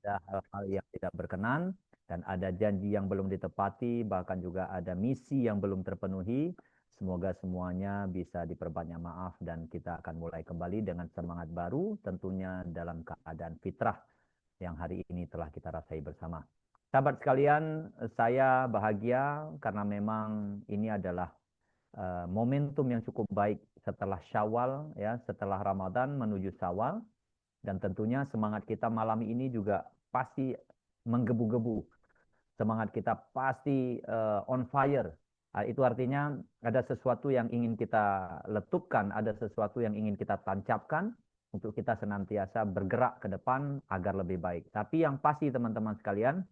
ada hal-hal yang tidak berkenan, dan ada janji yang belum ditepati, bahkan juga ada misi yang belum terpenuhi. Semoga semuanya bisa diperbanyak maaf dan kita akan mulai kembali dengan semangat baru, tentunya dalam keadaan fitrah yang hari ini telah kita rasai bersama. Sahabat sekalian, saya bahagia karena memang ini adalah momentum yang cukup baik setelah Syawal, ya, setelah Ramadan menuju Syawal, dan tentunya semangat kita malam ini juga pasti menggebu-gebu. Semangat kita pasti on fire. Itu artinya ada sesuatu yang ingin kita letupkan, ada sesuatu yang ingin kita tancapkan untuk kita senantiasa bergerak ke depan agar lebih baik. Tapi yang pasti teman-teman sekalian,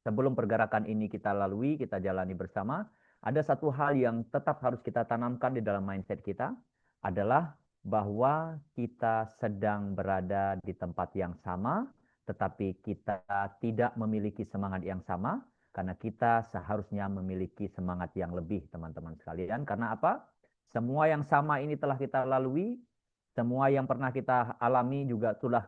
sebelum pergerakan ini kita lalui, kita jalani bersama, ada satu hal yang tetap harus kita tanamkan di dalam mindset kita, adalah bahwa kita sedang berada di tempat yang sama, tetapi kita tidak memiliki semangat yang sama, karena kita seharusnya memiliki semangat yang lebih, teman-teman sekalian. Karena apa? Semua yang sama ini telah kita lalui, semua yang pernah kita alami juga telah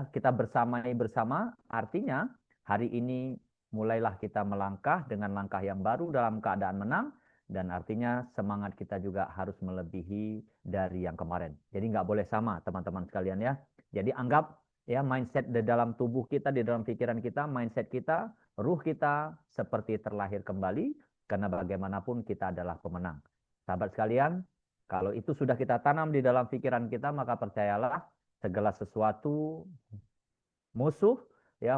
kita bersamai bersama. Artinya hari ini mulailah kita melangkah dengan langkah yang baru dalam keadaan menang, dan artinya semangat kita juga harus melebihi dari yang kemarin. Jadi nggak boleh sama, teman-teman sekalian ya. Jadi anggap ya mindset di dalam tubuh kita, di dalam pikiran kita, mindset kita, ruh kita seperti terlahir kembali, karena bagaimanapun kita adalah pemenang. Sahabat sekalian, kalau itu sudah kita tanam di dalam pikiran kita, maka percayalah segala sesuatu, musuh,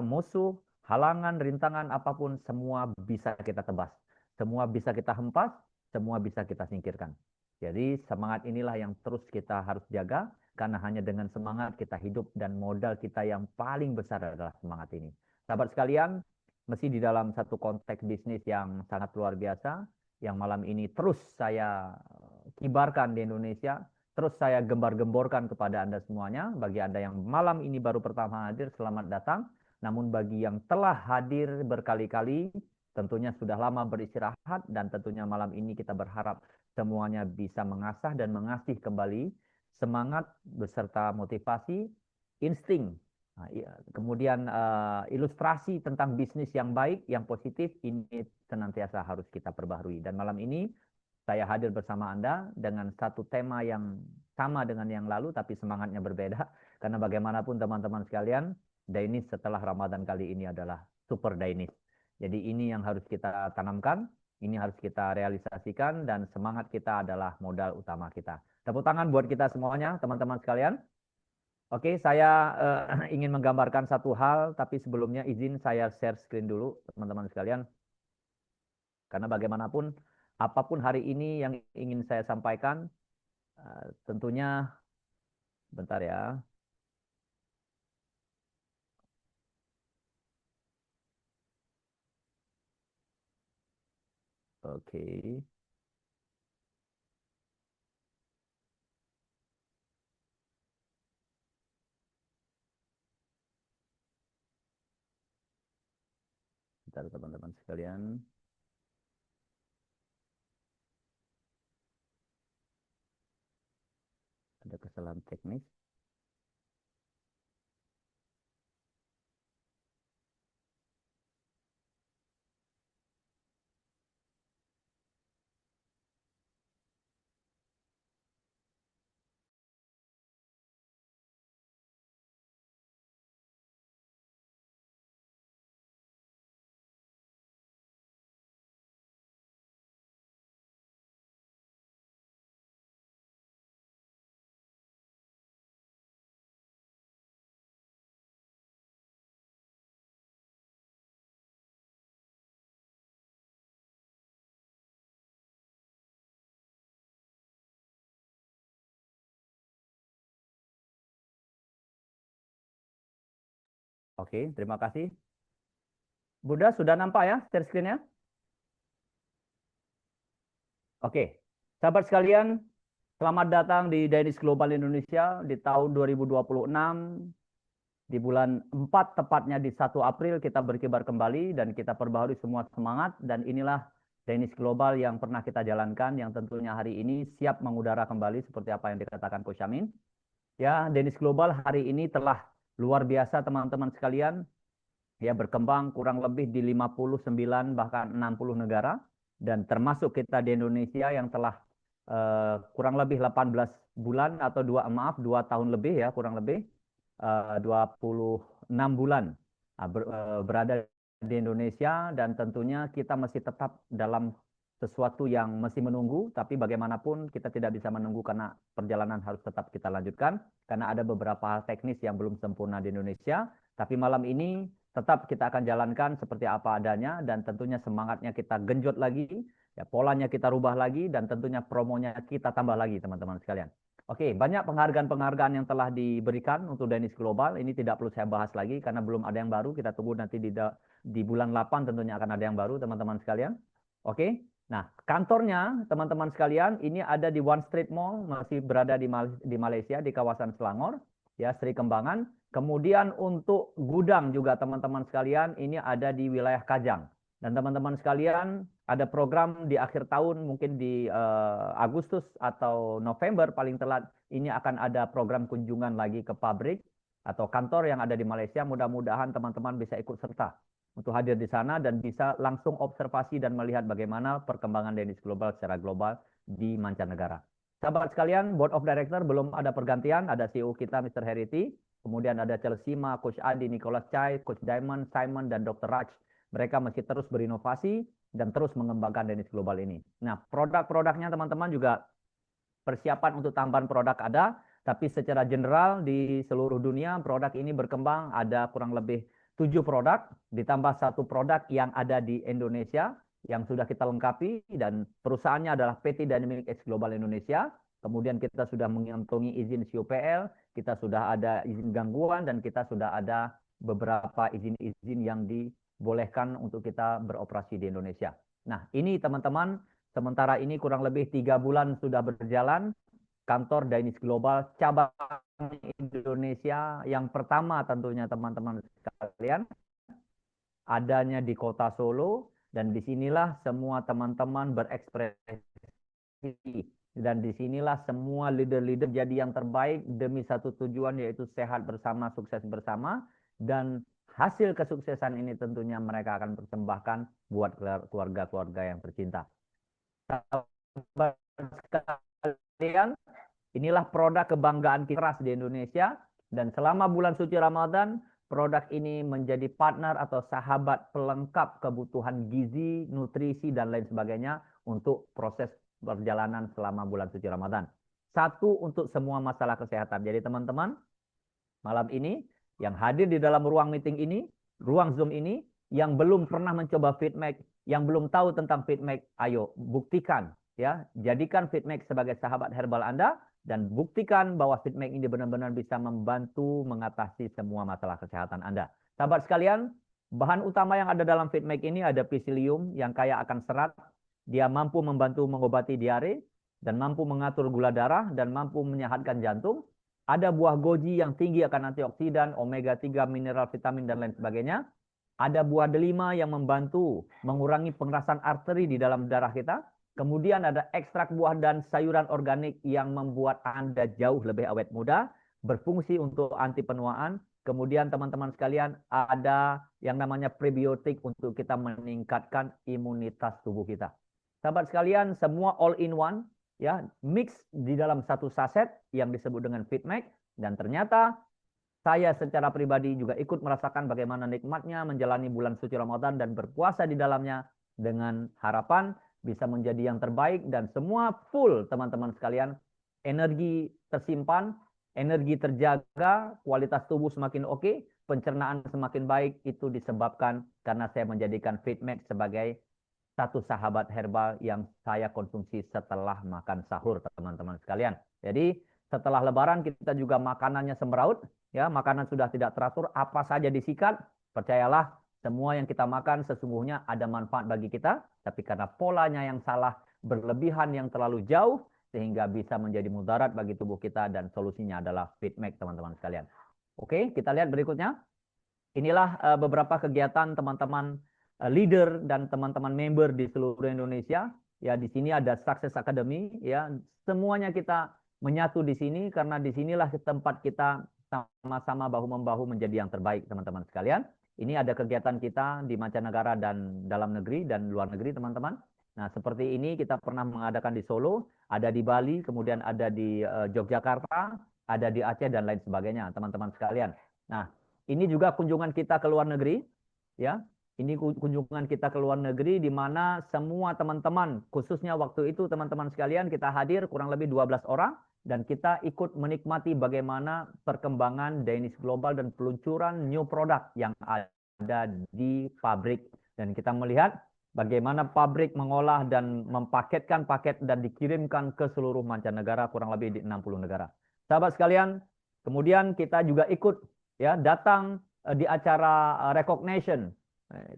musuh, halangan, rintangan apapun, semua bisa kita tebas, semua bisa kita hempas, semua bisa kita singkirkan. Jadi semangat inilah yang terus kita harus jaga, karena hanya dengan semangat kita hidup, dan modal kita yang paling besar adalah semangat ini. Sahabat sekalian, mesti di dalam satu konteks bisnis yang sangat luar biasa, yang malam ini terus saya kibarkan di Indonesia, terus saya gembar-gemborkan kepada Anda semuanya. Bagi Anda yang malam ini baru pertama hadir, selamat datang. Namun bagi yang telah hadir berkali-kali, tentunya sudah lama beristirahat, dan tentunya malam ini kita berharap semuanya bisa mengasah dan mengasih kembali semangat beserta motivasi, insting, kemudian ilustrasi tentang bisnis yang baik, yang positif, ini senantiasa harus kita perbaharui. Dan malam ini saya hadir bersama Anda dengan satu tema yang sama dengan yang lalu, tapi semangatnya berbeda. Karena bagaimanapun teman-teman sekalian, Dainis setelah Ramadan kali ini adalah super Dainis. Jadi ini yang harus kita tanamkan, ini harus kita realisasikan, dan semangat kita adalah modal utama kita. Tepuk tangan buat kita semuanya, teman-teman sekalian. Oke, saya ingin menggambarkan satu hal, tapi sebelumnya izin saya share screen dulu, teman-teman sekalian. Karena bagaimanapun, apapun hari ini yang ingin saya sampaikan, tentunya, bentar ya. Oke, bentar teman-teman sekalian. Ada kesalahan teknis. Oke, terima kasih. Bunda, sudah nampak ya share screen-nya? Oke, sahabat sekalian, selamat datang di Dainis Global Indonesia di tahun 2026. Di bulan 4, tepatnya di 1 April, kita berkibar kembali dan kita perbaharui semua semangat. Dan inilah Dainis Global yang pernah kita jalankan, yang tentunya hari ini siap mengudara kembali seperti apa yang dikatakan Coach Amin. Ya, Dainis Global hari ini telah luar biasa teman-teman sekalian, ya berkembang kurang lebih di 59 bahkan 60 negara, dan termasuk kita di Indonesia yang telah kurang lebih 18 bulan atau 2 tahun lebih ya, kurang lebih 26 bulan berada di Indonesia, dan tentunya kita masih tetap dalam sesuatu yang masih menunggu, tapi bagaimanapun kita tidak bisa menunggu karena perjalanan harus tetap kita lanjutkan, karena ada beberapa hal teknis yang belum sempurna di Indonesia, tapi malam ini tetap kita akan jalankan seperti apa adanya, dan tentunya semangatnya kita genjot lagi, ya polanya kita rubah lagi, dan tentunya promonya kita tambah lagi teman-teman sekalian. Oke, banyak penghargaan-penghargaan yang telah diberikan untuk Danish Global. Ini tidak perlu saya bahas lagi karena belum ada yang baru. Kita tunggu nanti di bulan 8 tentunya akan ada yang baru teman-teman sekalian. Oke, nah kantornya teman-teman sekalian ini ada di One Street Mall, masih berada di Malaysia, di kawasan Selangor, ya Sri Kembangan. Kemudian untuk gudang juga teman-teman sekalian ini ada di wilayah Kajang. Dan teman-teman sekalian ada program di akhir tahun, mungkin di Agustus atau November paling telat, ini akan ada program kunjungan lagi ke pabrik atau kantor yang ada di Malaysia. Mudah-mudahan teman-teman bisa ikut serta untuk hadir di sana dan bisa langsung observasi dan melihat bagaimana perkembangan Danish Global secara global di mancanegara. Sahabat sekalian, Board of Director belum ada pergantian, ada CEO kita Mr. Herity, kemudian ada Chelsea Ma, Coach Adi, Nicholas Chai, Coach Diamond, Simon, dan Dr. Raj. Mereka masih terus berinovasi dan terus mengembangkan Danish Global ini. Nah, produk-produknya teman-teman juga persiapan untuk tambahan produk ada, tapi secara general di seluruh dunia produk ini berkembang, ada kurang lebih 7 produk, ditambah 1 produk yang ada di Indonesia, yang sudah kita lengkapi, dan perusahaannya adalah PT Dynamic X Global Indonesia. Kemudian kita sudah mengantongi izin COPL, kita sudah ada izin gangguan, dan kita sudah ada beberapa izin-izin yang dibolehkan untuk kita beroperasi di Indonesia. Nah, ini teman-teman, sementara ini kurang lebih 3 bulan sudah berjalan, kantor Danish Global cabang Indonesia yang pertama tentunya teman-teman sekalian, adanya di kota Solo, dan disinilah semua teman-teman berekspresi, dan disinilah semua leader-leader jadi yang terbaik demi satu tujuan, yaitu sehat bersama, sukses bersama, dan hasil kesuksesan ini tentunya mereka akan persembahkan buat keluarga-keluarga yang tercinta. Sahabat sekalian, inilah produk kebanggaan kita di Indonesia, dan selama bulan suci Ramadan, produk ini menjadi partner atau sahabat pelengkap kebutuhan gizi, nutrisi, dan lain sebagainya untuk proses perjalanan selama bulan suci Ramadan. Satu untuk semua masalah kesehatan. Jadi teman-teman, malam ini yang hadir di dalam ruang meeting ini, ruang Zoom ini, yang belum pernah mencoba FitMax, yang belum tahu tentang FitMax, ayo buktikan, ya, jadikan FitMax sebagai sahabat herbal Anda, dan buktikan bahwa FitMax ini benar-benar bisa membantu mengatasi semua masalah kesehatan Anda. Sahabat sekalian, bahan utama yang ada dalam FitMax ini ada psyllium yang kaya akan serat. Dia mampu membantu mengobati diare, dan mampu mengatur gula darah, dan mampu menyehatkan jantung. Ada buah goji yang tinggi akan antioksidan, omega 3, mineral, vitamin, dan lain sebagainya. Ada buah delima yang membantu mengurangi pengerasan arteri di dalam darah kita. Kemudian ada ekstrak buah dan sayuran organik yang membuat Anda jauh lebih awet muda, berfungsi untuk anti penuaan. Kemudian teman-teman sekalian, ada yang namanya prebiotik untuk kita meningkatkan imunitas tubuh kita. Sahabat sekalian, semua all in one, ya, mix di dalam satu saset yang disebut dengan FitMax, dan ternyata saya secara pribadi juga ikut merasakan bagaimana nikmatnya menjalani bulan suci Ramadan dan berpuasa di dalamnya, dengan harapan bisa menjadi yang terbaik, dan semua full teman-teman sekalian, energi tersimpan, energi terjaga, kualitas tubuh semakin oke, pencernaan semakin baik. Itu disebabkan karena saya menjadikan FitMax sebagai satu sahabat herbal yang saya konsumsi setelah makan sahur teman-teman sekalian. Jadi setelah Lebaran kita juga makanannya semeraut, ya, makanan sudah tidak teratur, apa saja disikat, percayalah semua yang kita makan sesungguhnya ada manfaat bagi kita, tapi karena polanya yang salah, berlebihan yang terlalu jauh, sehingga bisa menjadi mudarat bagi tubuh kita, dan solusinya adalah FitMax teman-teman sekalian. Oke, kita lihat berikutnya. Inilah beberapa kegiatan teman-teman leader dan teman-teman member di seluruh Indonesia. Ya, di sini ada Success Academy, ya. Semuanya kita menyatu di sini karena di sinilah tempat kita sama-sama bahu-membahu menjadi yang terbaik, teman-teman sekalian. Ini ada kegiatan kita di mancanegara dan dalam negeri dan luar negeri, teman-teman. Nah, seperti ini kita pernah mengadakan di Solo, ada di Bali, kemudian ada di Yogyakarta, ada di Aceh dan lain sebagainya, teman-teman sekalian. Nah, ini juga kunjungan kita ke luar negeri, ya. Ini kunjungan kita ke luar negeri di mana semua teman-teman, khususnya waktu itu teman-teman sekalian, kita hadir kurang lebih 12 orang dan kita ikut menikmati bagaimana perkembangan Danish Global dan peluncuran new product yang ada di pabrik. Dan kita melihat bagaimana pabrik mengolah dan mempaketkan paket dan dikirimkan ke seluruh mancanegara, kurang lebih di 60 negara. Sahabat sekalian, kemudian kita juga ikut ya datang di acara recognition.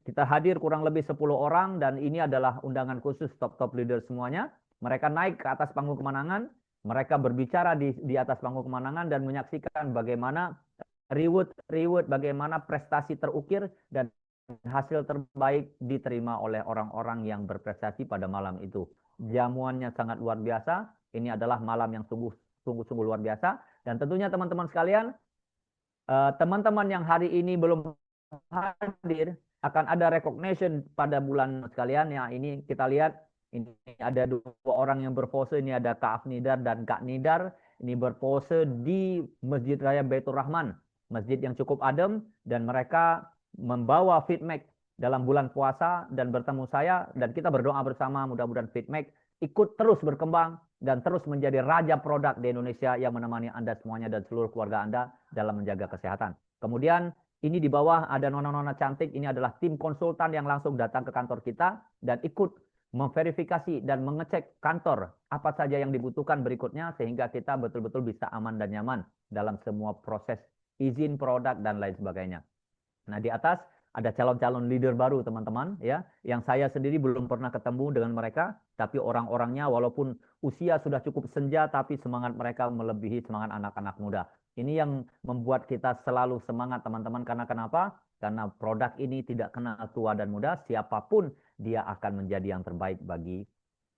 Kita hadir kurang lebih 10 orang dan ini adalah undangan khusus top-top leader semuanya. Mereka naik ke atas panggung kemenangan, mereka berbicara di atas panggung kemenangan dan menyaksikan bagaimana reward, bagaimana prestasi terukir dan hasil terbaik diterima oleh orang-orang yang berprestasi pada malam itu. Jamuannya sangat luar biasa. Ini adalah malam yang sungguh-sungguh luar biasa. Dan tentunya teman-teman sekalian, teman-teman yang hari ini belum hadir, akan ada recognition pada bulan sekalian. Ya, ini kita lihat, ini ada 2 orang yang berpose. Ini ada Kak Afnidar dan Kak Nidar. Ini berpose di Masjid Raya Baitur Rahman, masjid yang cukup adem, dan mereka membawa feedback dalam bulan puasa dan bertemu saya, dan kita berdoa bersama mudah-mudahan feedback ikut terus berkembang dan terus menjadi raja produk di Indonesia yang menemani Anda semuanya dan seluruh keluarga Anda dalam menjaga kesehatan. Kemudian ini di bawah ada nona-nona cantik, ini adalah tim konsultan yang langsung datang ke kantor kita dan ikut memverifikasi dan mengecek kantor apa saja yang dibutuhkan berikutnya sehingga kita betul-betul bisa aman dan nyaman dalam semua proses izin produk dan lain sebagainya. Nah, di atas ada calon-calon leader baru, teman-teman, ya, yang saya sendiri belum pernah ketemu dengan mereka, tapi orang-orangnya walaupun usia sudah cukup senja, tapi semangat mereka melebihi semangat anak-anak muda. Ini yang membuat kita selalu semangat, teman-teman. Karena kenapa? Karena produk ini tidak kenal tua dan muda, siapapun dia akan menjadi yang terbaik bagi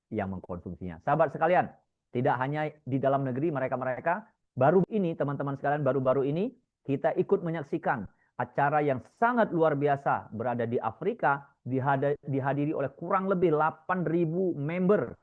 yang mengkonsumsinya. Sahabat sekalian, tidak hanya di dalam negeri mereka-mereka, baru ini teman-teman sekalian, baru-baru ini kita ikut menyaksikan acara yang sangat luar biasa berada di Afrika, dihadiri oleh kurang lebih 8.000 member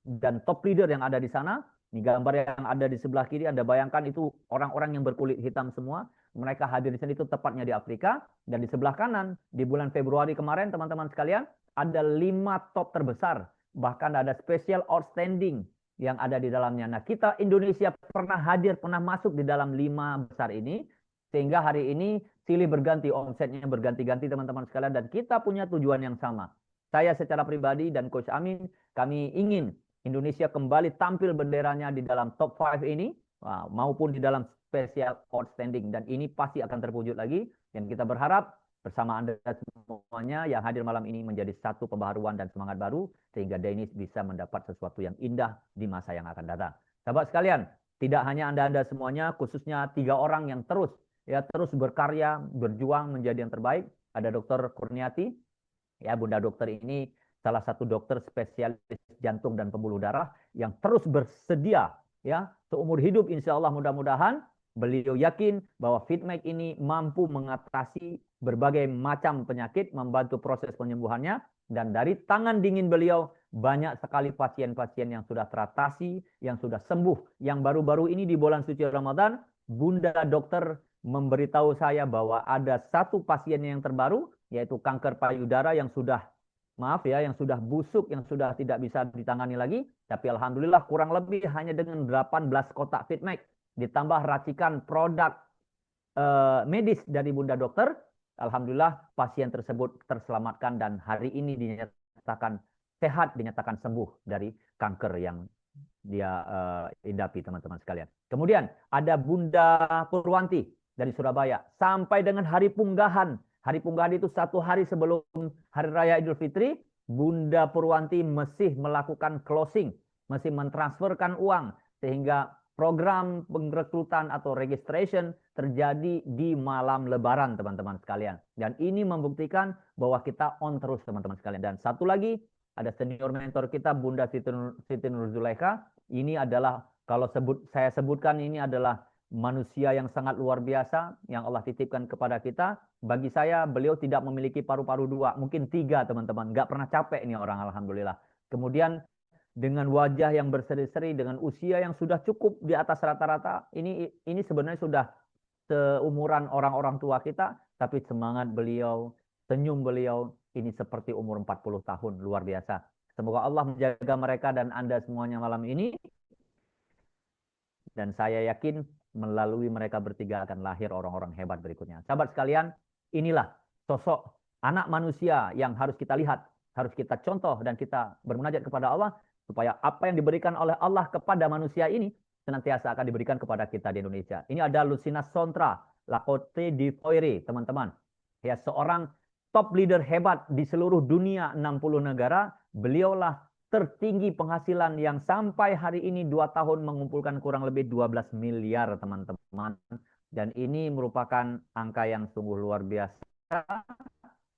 dan top leader yang ada di sana. Ini gambar yang ada di sebelah kiri, Anda bayangkan itu orang-orang yang berkulit hitam semua. Mereka hadir di sini itu tepatnya di Afrika. Dan di sebelah kanan, di bulan Februari kemarin, teman-teman sekalian, ada 5 top terbesar. Bahkan ada special outstanding yang ada di dalamnya. Nah, kita Indonesia pernah hadir, pernah masuk di dalam 5 besar ini. Sehingga hari ini silih berganti, omsetnya berganti-ganti teman-teman sekalian. Dan kita punya tujuan yang sama. Saya secara pribadi dan Coach Amin, kami ingin Indonesia kembali tampil benderanya di dalam top 5 ini, maupun di dalam special outstanding. Dan ini pasti akan terwujud lagi. Dan kita berharap bersama Anda semuanya yang hadir malam ini menjadi satu pembaharuan dan semangat baru, sehingga Danish bisa mendapat sesuatu yang indah di masa yang akan datang. Sahabat sekalian, tidak hanya Anda semuanya, khususnya 3 orang yang terus berkarya, berjuang menjadi yang terbaik. Ada Dr. Kurniati, ya, Bunda Dokter ini salah satu dokter spesialis jantung dan pembuluh darah yang terus bersedia, ya, seumur hidup insya Allah mudah-mudahan. Beliau yakin bahwa FitMake ini mampu mengatasi berbagai macam penyakit, membantu proses penyembuhannya, dan dari tangan dingin beliau banyak sekali pasien-pasien yang sudah teratasi, yang sudah sembuh. Yang baru-baru ini di bulan suci Ramadan, Bunda Dokter memberitahu saya bahwa ada satu pasien yang terbaru, yaitu kanker payudara yang sudah busuk, yang sudah tidak bisa ditangani lagi. Tapi alhamdulillah kurang lebih hanya dengan 18 kotak FitMake ditambah racikan produk medis dari Bunda Dokter, alhamdulillah pasien tersebut terselamatkan dan hari ini dinyatakan sehat, dinyatakan sembuh dari kanker yang dia hidapi, teman-teman sekalian. Kemudian ada Bunda Purwanti dari Surabaya. Sampai dengan hari punggahan. Hari punggahan itu 1 hari sebelum Hari Raya Idul Fitri, Bunda Purwanti masih melakukan closing, masih mentransferkan uang, sehingga program pengrekrutan atau registration terjadi di malam Lebaran, teman-teman sekalian. Dan ini membuktikan bahwa kita on terus, teman-teman sekalian. Dan satu lagi, ada senior mentor kita, Bunda Siti Nur Zulaikha. Ini adalah, kalau saya sebutkan, ini adalah manusia yang sangat luar biasa yang Allah titipkan kepada kita. Bagi saya, beliau tidak memiliki paru-paru 2, mungkin 3, teman-teman. Nggak pernah capek nih orang, alhamdulillah. Kemudian dengan wajah yang berseri-seri, dengan usia yang sudah cukup di atas rata-rata, ini sebenarnya sudah seumuran orang-orang tua kita, tapi semangat beliau, senyum beliau, ini seperti umur 40 tahun, luar biasa. Semoga Allah menjaga mereka dan Anda semuanya malam ini. Dan saya yakin melalui mereka bertiga akan lahir orang-orang hebat berikutnya. Sahabat sekalian, inilah sosok anak manusia yang harus kita lihat, harus kita contoh, dan kita bermunajat kepada Allah, supaya apa yang diberikan oleh Allah kepada manusia ini senantiasa akan diberikan kepada kita di Indonesia. Ini ada Lucina Sontra, Lakota di Foire, teman-teman. Ya, seorang top leader hebat di seluruh dunia, 60 negara. Beliaulah tertinggi penghasilan yang sampai hari ini 2 tahun mengumpulkan kurang lebih 12 miliar, teman-teman. Dan ini merupakan angka yang sungguh luar biasa.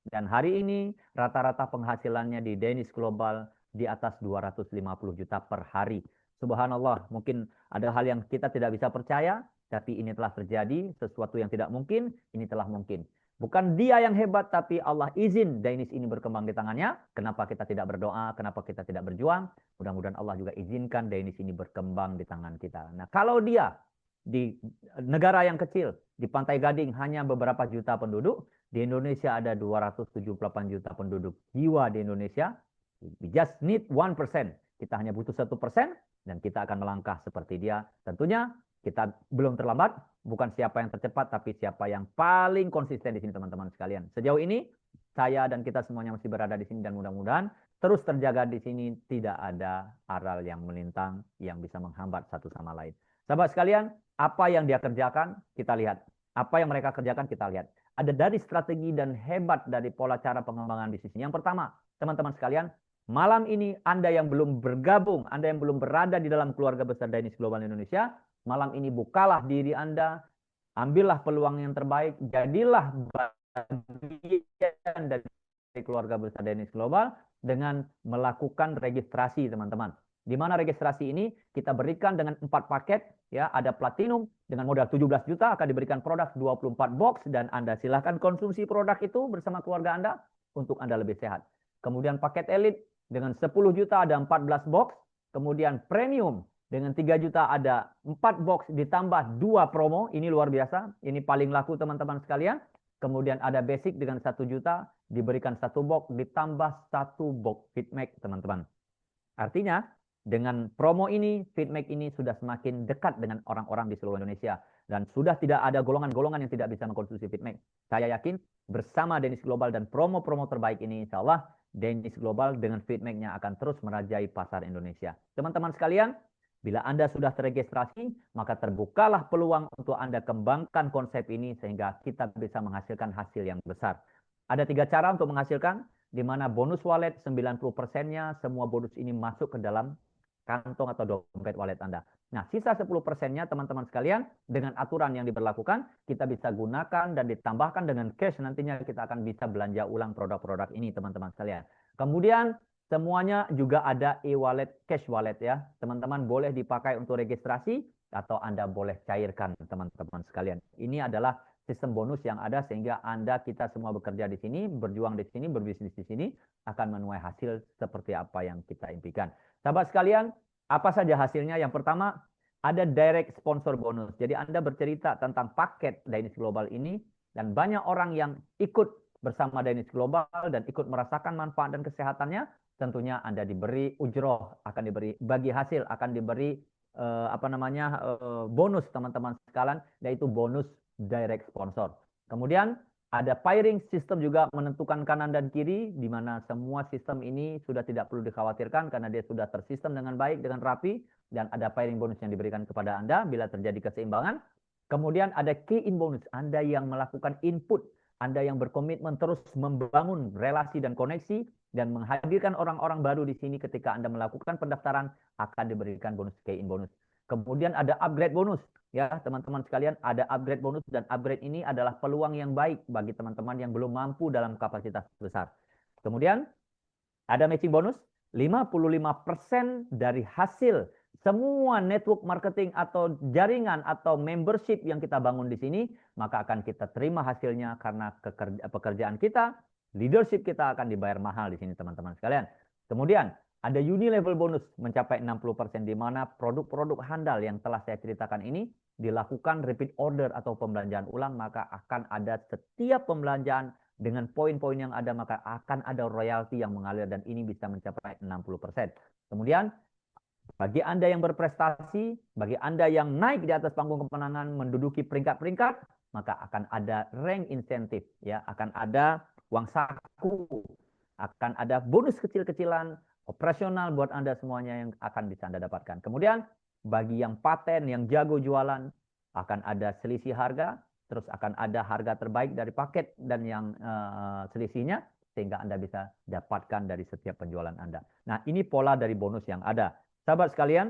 Dan hari ini rata-rata penghasilannya di Danish Global di atas 250 juta per hari. Subhanallah, mungkin ada hal yang kita tidak bisa percaya, tapi ini telah terjadi. Sesuatu yang tidak mungkin, ini telah mungkin. Bukan dia yang hebat, tapi Allah izin Danish ini berkembang di tangannya. Kenapa kita tidak berdoa? Kenapa kita tidak berjuang? Mudah-mudahan Allah juga izinkan Danish ini berkembang di tangan kita. Nah, kalau dia di negara yang kecil, di Pantai Gading hanya beberapa juta penduduk, di Indonesia ada 278 juta penduduk jiwa di Indonesia. We just need 1%. Kita hanya butuh 1%, dan kita akan melangkah seperti dia. Tentunya kita belum terlambat, bukan siapa yang tercepat, tapi siapa yang paling konsisten di sini, teman-teman sekalian. Sejauh ini, saya dan kita semuanya masih berada di sini, dan mudah-mudahan terus terjaga di sini, tidak ada aral yang melintang yang bisa menghambat satu sama lain. Sahabat sekalian, apa yang dia kerjakan, kita lihat. Apa yang mereka kerjakan, kita lihat. Ada dari strategi dan hebat dari pola cara pengembangan bisnisnya. Yang pertama, teman-teman sekalian, malam ini Anda yang belum bergabung, Anda yang belum berada di dalam keluarga besar Danish Global Indonesia, malam ini bukalah diri Anda, ambillah peluang yang terbaik, jadilah bagian dari keluarga besar Danish Global dengan melakukan registrasi, teman-teman. Di mana registrasi ini kita berikan dengan 4 paket, ya, ada platinum dengan modal 17 juta akan diberikan produk 24 box, dan Anda silahkan konsumsi produk itu bersama keluarga Anda untuk Anda lebih sehat. Kemudian paket elite dengan 10 juta ada 14 box, kemudian premium dengan 3 juta ada 4 box ditambah 2 promo, ini luar biasa, ini paling laku, teman-teman sekalian. Kemudian ada basic dengan 1 juta diberikan 1 box ditambah 1 box Fitmax, teman-teman. Artinya dengan promo ini, Fitmax ini sudah semakin dekat dengan orang-orang di seluruh Indonesia. Dan sudah tidak ada golongan-golongan yang tidak bisa mengkonsumsi Fitmax. Saya yakin bersama Danish Global dan promo-promo terbaik ini, insya Allah Danish Global dengan Fitmax-nya akan terus merajai pasar Indonesia. Teman-teman sekalian, bila Anda sudah terregistrasi, maka terbukalah peluang untuk Anda kembangkan konsep ini sehingga kita bisa menghasilkan hasil yang besar. Ada 3 cara untuk menghasilkan, di mana bonus wallet 90%-nya semua bonus ini masuk ke dalam kantong atau dompet wallet Anda. Nah, sisa 10%-nya, teman-teman sekalian, dengan aturan yang diberlakukan, kita bisa gunakan dan ditambahkan dengan cash. Nantinya kita akan bisa belanja ulang produk-produk ini, teman-teman sekalian. Kemudian, semuanya juga ada e-wallet, cash wallet, ya. Teman-teman boleh dipakai untuk registrasi, atau Anda boleh cairkan, teman-teman sekalian. Ini adalah sistem bonus yang ada, sehingga Anda, kita semua bekerja di sini, berjuang di sini, berbisnis di sini, akan menuai hasil seperti apa yang kita impikan. Sahabat sekalian, apa saja hasilnya? Yang pertama, ada direct sponsor bonus. Jadi Anda bercerita tentang paket Danish Global ini, dan banyak orang yang ikut bersama Danish Global dan ikut merasakan manfaat dan kesehatannya, tentunya Anda diberi ujroh, akan diberi bagi hasil, akan diberi bonus, teman-teman sekalian, yaitu bonus direct sponsor. Kemudian ada pairing system juga, menentukan kanan dan kiri, di mana semua sistem ini sudah tidak perlu dikhawatirkan karena dia sudah tersistem dengan baik, dengan rapi, dan ada pairing bonus yang diberikan kepada Anda bila terjadi keseimbangan. Kemudian ada key in bonus, Anda yang melakukan input, Anda yang berkomitmen terus membangun relasi dan koneksi dan menghadirkan orang-orang baru di sini. Ketika Anda melakukan pendaftaran, akan diberikan bonus key in bonus. Kemudian ada upgrade bonus. Ya, teman-teman sekalian, ada upgrade bonus, dan upgrade ini adalah peluang yang baik bagi teman-teman yang belum mampu dalam kapasitas besar. Kemudian ada matching bonus, 55% dari hasil semua network marketing atau jaringan atau membership yang kita bangun di sini, maka akan kita terima hasilnya karena pekerjaan kita, leadership kita akan dibayar mahal di sini teman-teman sekalian. Kemudian ada uni level bonus mencapai 60% di mana produk-produk handal yang telah saya ceritakan ini dilakukan repeat order atau pembelanjaan ulang, maka akan ada setiap pembelanjaan dengan poin-poin yang ada, maka akan ada royalti yang mengalir dan ini bisa mencapai 60%. Kemudian bagi Anda yang berprestasi, bagi Anda yang naik di atas panggung kemenangan, menduduki peringkat-peringkat, maka akan ada rank insentif, ya, akan ada uang saku, akan ada bonus kecil-kecilan, operasional buat Anda semuanya yang akan bisa Anda dapatkan. Kemudian bagi yang paten, yang jago jualan, akan ada selisih harga, terus akan ada harga terbaik dari paket dan yang selisihnya, sehingga Anda bisa dapatkan dari setiap penjualan Anda. Nah, ini pola dari bonus yang ada. Sahabat sekalian,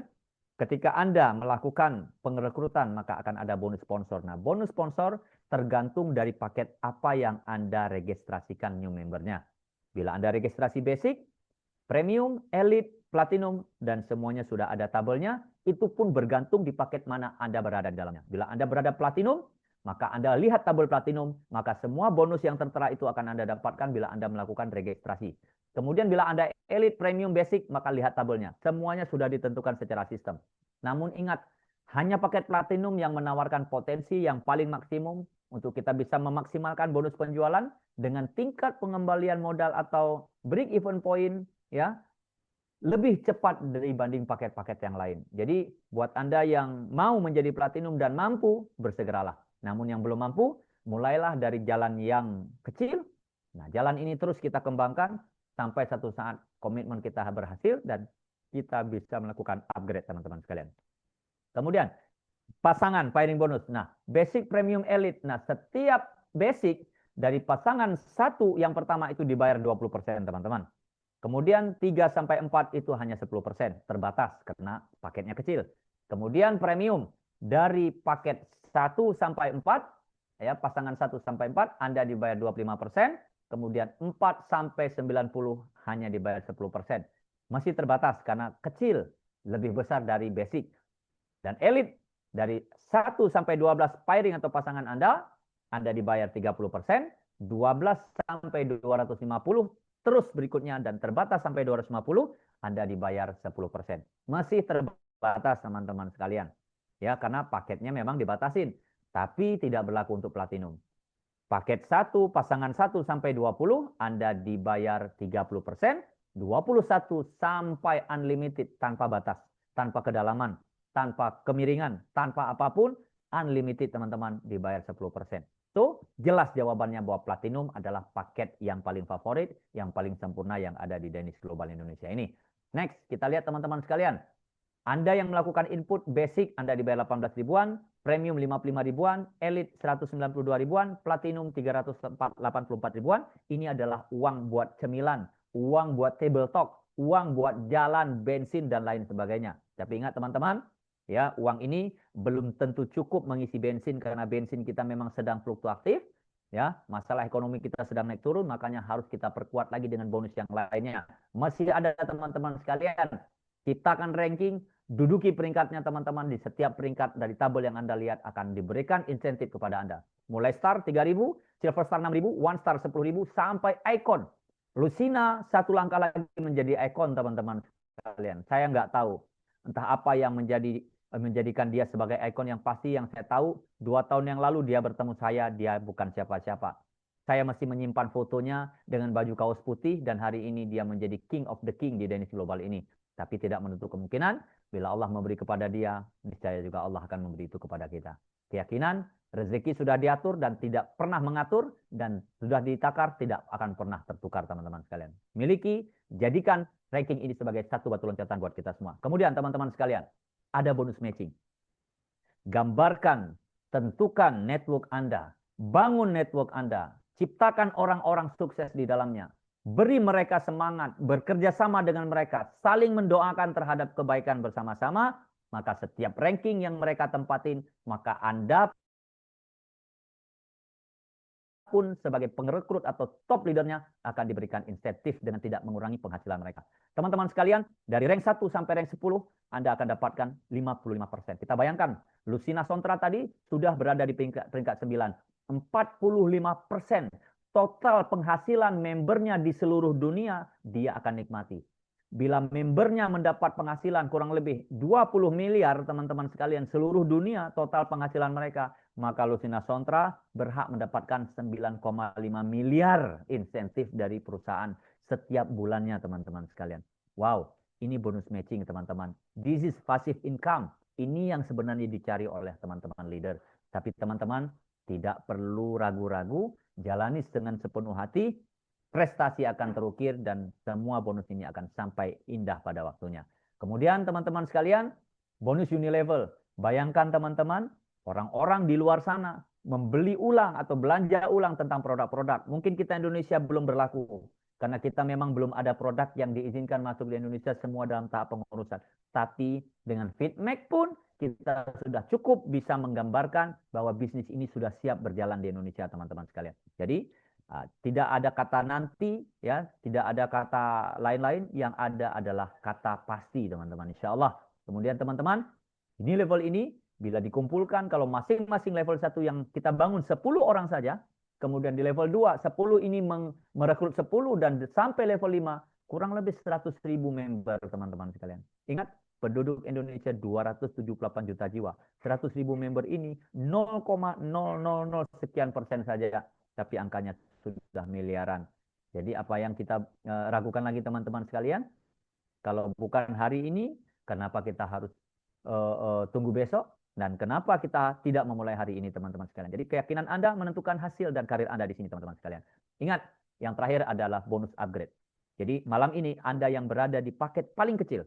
ketika Anda melakukan pengrekrutan, maka akan ada bonus sponsor. Nah, bonus sponsor tergantung dari paket apa yang Anda registrasikan new membernya. Bila Anda registrasi basic, premium, elite, platinum, dan semuanya sudah ada tabelnya, itu pun bergantung di paket mana Anda berada di dalamnya. Bila Anda berada platinum, maka Anda lihat tabel platinum, maka semua bonus yang tertera itu akan Anda dapatkan bila Anda melakukan registrasi. Kemudian bila Anda elite, premium, basic, maka lihat tabelnya. Semuanya sudah ditentukan secara sistem. Namun ingat, hanya paket platinum yang menawarkan potensi yang paling maksimum untuk kita bisa memaksimalkan bonus penjualan dengan tingkat pengembalian modal atau break even point, ya, lebih cepat dibanding paket-paket yang lain. Jadi buat Anda yang mau menjadi platinum dan mampu, bersegeralah. Namun yang belum mampu, mulailah dari jalan yang kecil. Nah, jalan ini terus kita kembangkan sampai satu saat komitmen kita berhasil dan kita bisa melakukan upgrade teman-teman sekalian. Kemudian pasangan pairing bonus. Nah, basic, premium, elite. Nah, setiap basic dari pasangan satu yang pertama itu dibayar 20% teman-teman. Kemudian 3 sampai 4 itu hanya 10%, terbatas karena paketnya kecil. Kemudian premium dari paket 1 sampai 4, ya, pasangan 1 sampai 4 Anda dibayar 25%. Kemudian 4 sampai 90 hanya dibayar 10%. Masih terbatas karena kecil, lebih besar dari basic. Dan elite dari 1 sampai 12 pairing atau pasangan Anda dibayar 30%, 12 sampai 250, terus berikutnya dan terbatas sampai 250, Anda dibayar 10%. Masih terbatas teman-teman sekalian. Ya, karena paketnya memang dibatasin, tapi tidak berlaku untuk platinum. Paket 1, pasangan 1 sampai 20, Anda dibayar 30%, 21 sampai unlimited tanpa batas, tanpa kedalaman, tanpa kemiringan, tanpa apapun, unlimited teman-teman dibayar 10%. So, jelas jawabannya bahwa platinum adalah paket yang paling favorit, yang paling sempurna yang ada di Danish Global Indonesia ini. Next, kita lihat teman-teman sekalian. Anda yang melakukan input basic, Anda dibayar 18 ribuan, premium 55 ribuan, elite 192 ribuan, platinum 384 ribuan. Ini adalah uang buat cemilan, uang buat table talk, uang buat jalan, bensin, dan lain sebagainya. Tapi ingat teman-teman, ya, uang ini belum tentu cukup mengisi bensin karena bensin kita memang sedang fluktuatif. Ya, masalah ekonomi kita sedang naik turun, makanya harus kita perkuat lagi dengan bonus yang lainnya. Masih ada teman-teman sekalian, ciptakan ranking, duduki peringkatnya teman-teman. Di setiap peringkat dari tabel yang Anda lihat akan diberikan insentif kepada Anda. Mulai star 3.000, silver star 6.000, one star 10.000, sampai icon. Lucina satu langkah lagi menjadi icon teman-teman sekalian. Saya nggak tahu entah apa yang menjadikan dia sebagai icon. Yang pasti yang saya tahu, 2 tahun yang lalu dia bertemu saya, dia bukan siapa-siapa. Saya masih menyimpan fotonya dengan baju kaos putih dan hari ini dia menjadi king of the king di Danish Global ini. Tapi tidak menutup kemungkinan bila Allah memberi kepada dia, niscaya juga Allah akan memberi itu kepada kita. Keyakinan, rezeki sudah diatur dan tidak pernah mengatur, dan sudah ditakar tidak akan pernah tertukar teman-teman sekalian. Miliki, jadikan ranking ini sebagai satu batu loncatan buat kita semua. Kemudian teman-teman sekalian, ada bonus matching. Gambarkan, tentukan network Anda, bangun network Anda, ciptakan orang-orang sukses di dalamnya. Beri mereka semangat, bekerja sama dengan mereka, saling mendoakan terhadap kebaikan bersama-sama, maka setiap ranking yang mereka tempatin, maka Anda pun sebagai pengrekrut atau top leadernya akan diberikan insentif dengan tidak mengurangi penghasilan mereka. Teman-teman sekalian, dari rank 1 sampai rank 10, Anda akan dapatkan 55%. Kita bayangkan, Lucina Sontra tadi sudah berada di peringkat 9. 45% total penghasilan membernya di seluruh dunia, dia akan nikmati. Bila membernya mendapat penghasilan kurang lebih 20 miliar, teman-teman sekalian, seluruh dunia total penghasilan mereka, maka Lucina Sontra berhak mendapatkan 9,5 miliar insentif dari perusahaan setiap bulannya, teman-teman sekalian. Wow, ini bonus matching, teman-teman. This is passive income. Ini yang sebenarnya dicari oleh teman-teman leader. Tapi teman-teman tidak perlu ragu-ragu, jalani dengan sepenuh hati, prestasi akan terukir dan semua bonus ini akan sampai indah pada waktunya. Kemudian teman-teman sekalian, bonus Unilevel. Bayangkan teman-teman, orang-orang di luar sana membeli ulang atau belanja ulang tentang produk-produk. Mungkin kita Indonesia belum berlaku. Karena kita memang belum ada produk yang diizinkan masuk di Indonesia semua dalam tahap pengurusan. Tapi dengan Fitmek pun kita sudah cukup bisa menggambarkan bahwa bisnis ini sudah siap berjalan di Indonesia, teman-teman sekalian. Jadi tidak ada kata nanti, ya, tidak ada kata lain-lain, yang ada adalah kata pasti, teman-teman, insya Allah. Kemudian teman-teman, ini level ini bila dikumpulkan, kalau masing-masing level 1 yang kita bangun 10 orang saja, kemudian di level 2, 10 ini merekrut 10 dan sampai level 5, kurang lebih 100.000 member, teman-teman sekalian. Ingat, penduduk Indonesia 278 juta jiwa. 100.000 member ini 0,000 sekian persen saja, tapi angkanya sudah miliaran. Jadi apa yang kita ragukan lagi, teman-teman sekalian? Kalau bukan hari ini, kenapa kita harus tunggu besok? Dan kenapa kita tidak memulai hari ini, teman-teman sekalian? Jadi keyakinan Anda menentukan hasil dan karir Anda di sini, teman-teman sekalian. Ingat, yang terakhir adalah bonus upgrade. Jadi malam ini Anda yang berada di paket paling kecil,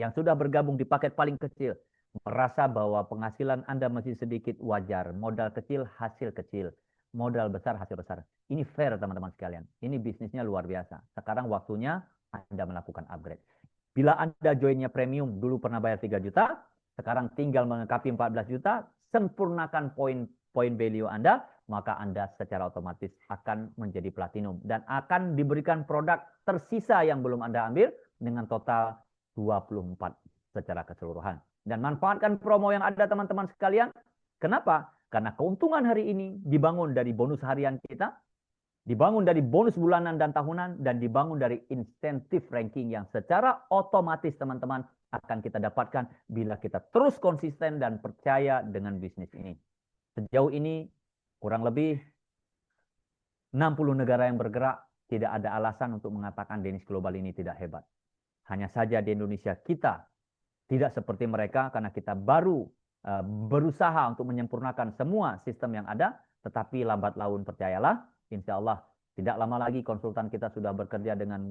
yang sudah bergabung di paket paling kecil, merasa bahwa penghasilan Anda masih sedikit, wajar. Modal kecil, hasil kecil. Modal besar, hasil besar. Ini fair, teman-teman sekalian. Ini bisnisnya luar biasa. Sekarang waktunya Anda melakukan upgrade. Bila Anda joinnya premium, dulu pernah bayar 3 juta, sekarang tinggal melengkapi 14 juta, sempurnakan poin value Anda, maka Anda secara otomatis akan menjadi platinum. Dan akan diberikan produk tersisa yang belum Anda ambil dengan total 24 secara keseluruhan. Dan manfaatkan promo yang ada, teman-teman sekalian. Kenapa? Karena keuntungan hari ini dibangun dari bonus harian kita, dibangun dari bonus bulanan dan tahunan, dan dibangun dari insentif ranking yang secara otomatis, teman-teman, akan kita dapatkan bila kita terus konsisten dan percaya dengan bisnis ini. Sejauh ini kurang lebih 60 negara yang bergerak, tidak ada alasan untuk mengatakan Danish Global ini tidak hebat. Hanya saja di Indonesia kita tidak seperti mereka karena kita baru berusaha untuk menyempurnakan semua sistem yang ada, tetapi lambat laun percayalah, insya Allah tidak lama lagi konsultan kita sudah bekerja dengan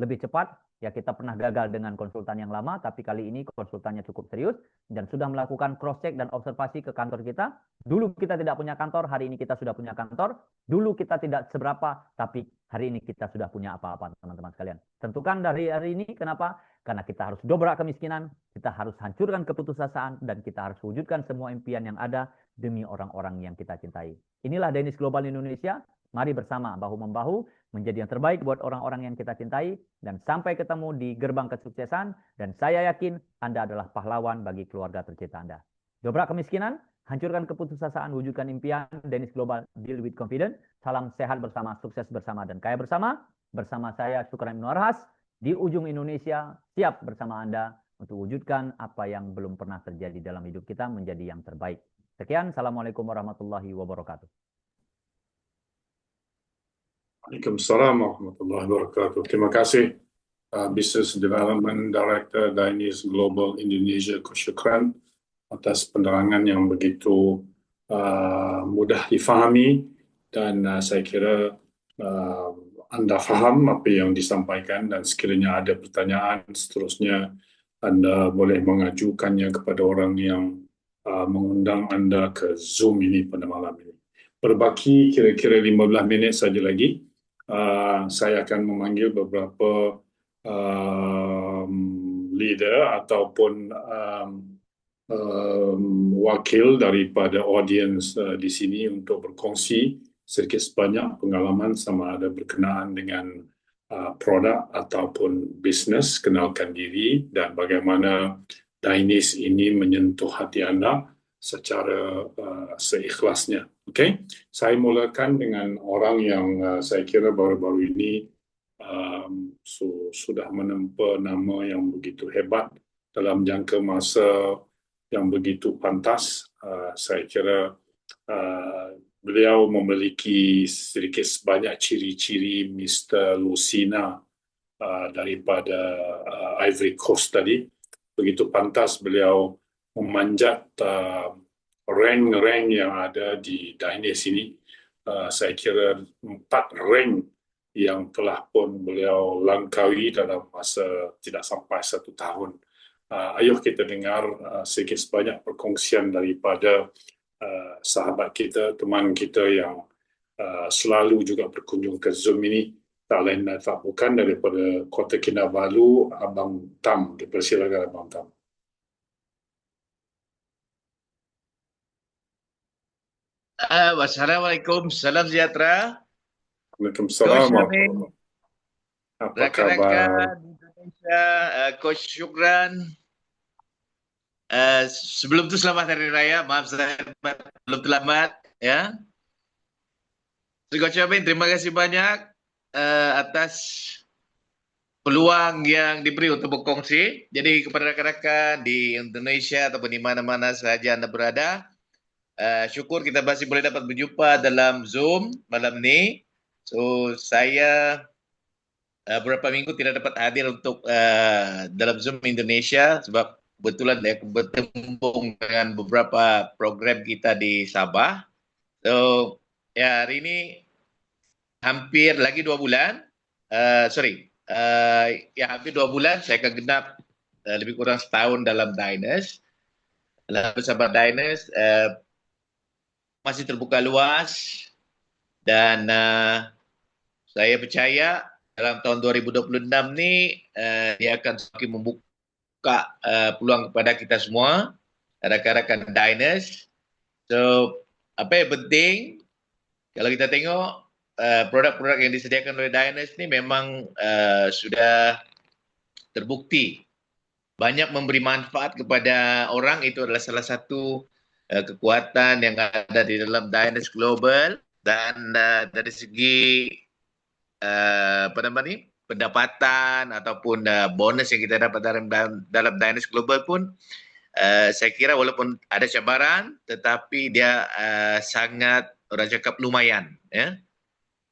lebih cepat. Ya, kita pernah gagal dengan konsultan yang lama, tapi kali ini konsultannya cukup serius dan sudah melakukan cross-check dan observasi ke kantor kita. Dulu kita tidak punya kantor, hari ini kita sudah punya kantor. Dulu kita tidak seberapa, tapi hari ini kita sudah punya apa-apa, teman-teman sekalian. Tentukan dari hari ini, kenapa? Karena kita harus dobrak kemiskinan, kita harus hancurkan keputusasaan, dan kita harus wujudkan semua impian yang ada demi orang-orang yang kita cintai. Inilah Danish Global Indonesia. Mari bersama, bahu-membahu, menjadi yang terbaik buat orang-orang yang kita cintai, dan sampai ketemu di gerbang kesuksesan, dan saya yakin Anda adalah pahlawan bagi keluarga tercinta Anda. Dobrak kemiskinan, hancurkan keputusasaan, wujudkan impian. Danish Global, deal with confidence. Salam sehat bersama, sukses bersama, dan kaya bersama. Bersama saya, Syukran Ibnu Arhas, di ujung Indonesia, siap bersama Anda untuk wujudkan apa yang belum pernah terjadi dalam hidup kita menjadi yang terbaik. Sekian, Assalamualaikum warahmatullahi wabarakatuh. Waalaikumsalam warahmatullahi wabarakatuh. Terima kasih Business Development Director Danish Global Indonesia, Coach Syukran, atas penerangan yang begitu mudah difahami, dan saya kira Anda faham apa yang disampaikan, dan sekiranya ada pertanyaan seterusnya, Anda boleh mengajukannya kepada orang yang mengundang Anda ke Zoom ini pada malam ini. Berbaki kira-kira 15 minit saja lagi. Saya akan memanggil beberapa leader ataupun wakil daripada audience di sini untuk berkongsi sedikit sebanyak pengalaman sama ada berkenaan dengan produk ataupun bisnes, kenalkan diri dan bagaimana Dainis ini menyentuh hati anda secara seikhlasnya. Okay? Saya mulakan dengan orang yang saya kira baru-baru ini sudah menempa nama yang begitu hebat dalam jangka masa yang begitu pantas. Saya kira beliau memiliki sedikit sebanyak ciri-ciri Mr. Lucina daripada Ivory Coast tadi. Begitu pantas beliau memanjat rank-rank yang ada di Dainis ini. Saya kira 4 rank yang telah pun beliau langkaui dalam masa tidak sampai 1 tahun. Ayuh kita dengar sedikit sebanyak perkongsian daripada sahabat kita, teman kita yang selalu juga berkunjung ke Zoom ini, tak lain dan tak bukan daripada Kota Kinabalu, Abang Tam. Dipersilakan Abang Tam. Wassalamualaikum, salam sejahtera. Waalaikumsalam. Apa kabar? Rakan-rakan Indonesia, Coach Syukran. Sebelum itu selamat Hari Raya, maaf saya belum terlambat ya. Coach Amin, terima kasih banyak atas peluang yang diberi untuk berkongsi. Jadi kepada rakan-rakan di Indonesia ataupun di mana-mana sahaja anda berada, syukur kita masih boleh dapat berjumpa dalam Zoom malam ni. So saya beberapa minggu tidak dapat hadir untuk dalam Zoom Indonesia sebab kebetulan saya bertembung dengan beberapa program kita di Sabah. So ya hari ini hampir lagi 2 bulan. Hampir 2 bulan saya akan genap lebih kurang setahun dalam Dainis. Dalam bersama Dainis masih terbuka luas dan saya percaya dalam tahun 2026 ni dia akan semakin membuka peluang kepada kita semua, rakan-rakan Dainis. So apa yang penting kalau kita tengok produk-produk yang disediakan oleh Dainis ni memang sudah terbukti banyak memberi manfaat kepada orang. Itu adalah salah satu kekuatan yang ada di dalam Dainis Global. Dan dari segi pendapatan ataupun bonus yang kita dapat dalam Dainis Global pun saya kira walaupun ada cabaran tetapi dia sangat, orang cakap, lumayan ya.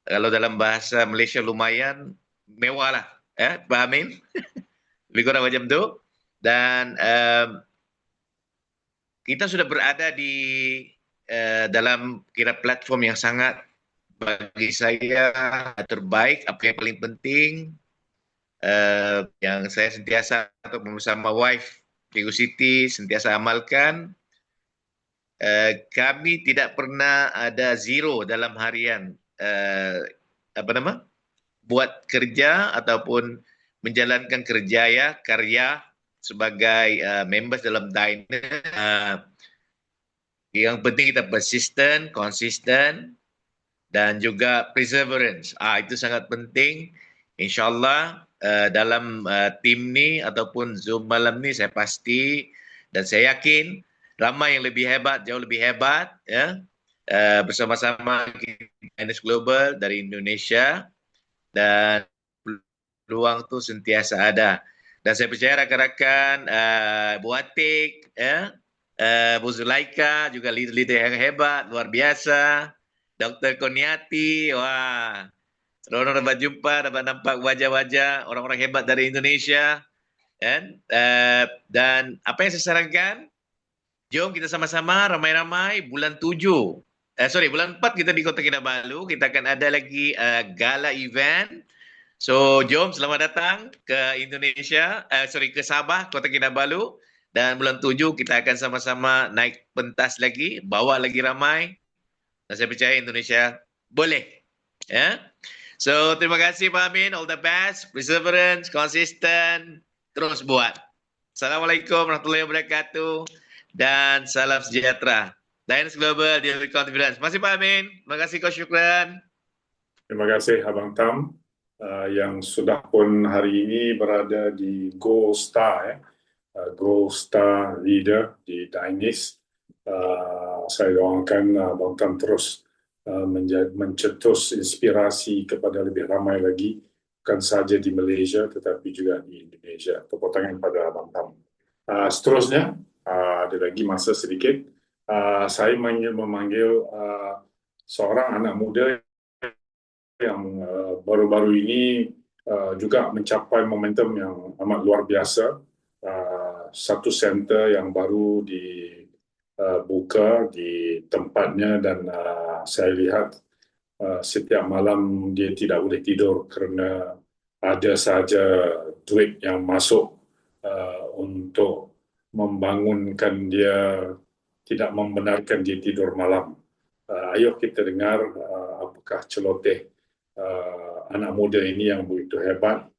Kalau dalam bahasa Malaysia lumayan, mewah lah ya, Pak Amin. Lebih kurang macam tu. Dan kita sudah berada di dalam kira platform yang sangat bagi saya terbaik. Apa yang paling penting yang saya sentiasa atau bersama wife Cikgu Siti sentiasa amalkan, kami tidak pernah ada zero dalam harian buat kerja ataupun menjalankan kerja ya, karya sebagai members dalam Dainis. Yang penting kita persisten, konsisten dan juga perseverance. Itu sangat penting. InsyaAllah dalam tim ni ataupun Zoom malam ni saya pasti dan saya yakin ramai yang lebih hebat, jauh lebih hebat ya. Bersama-sama Dainis Global dari Indonesia dan peluang tu sentiasa ada. Dan saya percaya rakan-rakan Bu Atik ya, Bu Zulaika juga leader-leader yang hebat, luar biasa. Dr. Koniati, wah, seronok dapat jumpa, dapat nampak wajah-wajah orang-orang hebat dari Indonesia. Dan apa yang saya sarankan, jom kita sama-sama ramai-ramai bulan 4 kita di Kota Kinabalu, kita akan ada lagi gala event. So jom selamat datang ke Indonesia, ke Sabah, Kota Kinabalu. Dan bulan 7 kita akan sama-sama naik pentas lagi, bawa lagi ramai. Dan saya percaya Indonesia boleh. Ya. So terima kasih Pak Amin, all the best, perseverance, konsisten, terus buat. Assalamualaikum warahmatullahi wabarakatuh dan salam sejahtera. Dynasty Global Deal with Confidence. Terima kasih Pak Amin. Terima kasih Coach Syukran. Terima kasih Abang Tam yang sudah pun hari ini berada di Gold Star, Gold Star Leader di Dynasty. Saya doakan Abang Tam terus mencetus inspirasi kepada lebih ramai lagi, bukan saja di Malaysia tetapi juga di Indonesia. Tepuk tangan pada Abang Tam. Seterusnya, ada lagi masa sedikit. Saya memanggil seorang anak muda yang baru-baru ini juga mencapai momentum yang amat luar biasa. Satu center yang baru dibuka di tempatnya dan saya lihat setiap malam dia tidak boleh tidur kerana ada saja duit yang masuk untuk membangunkan dia, tidak membenarkan dia tidur malam. Ayo kita dengar apakah celoteh anak muda ini yang begitu hebat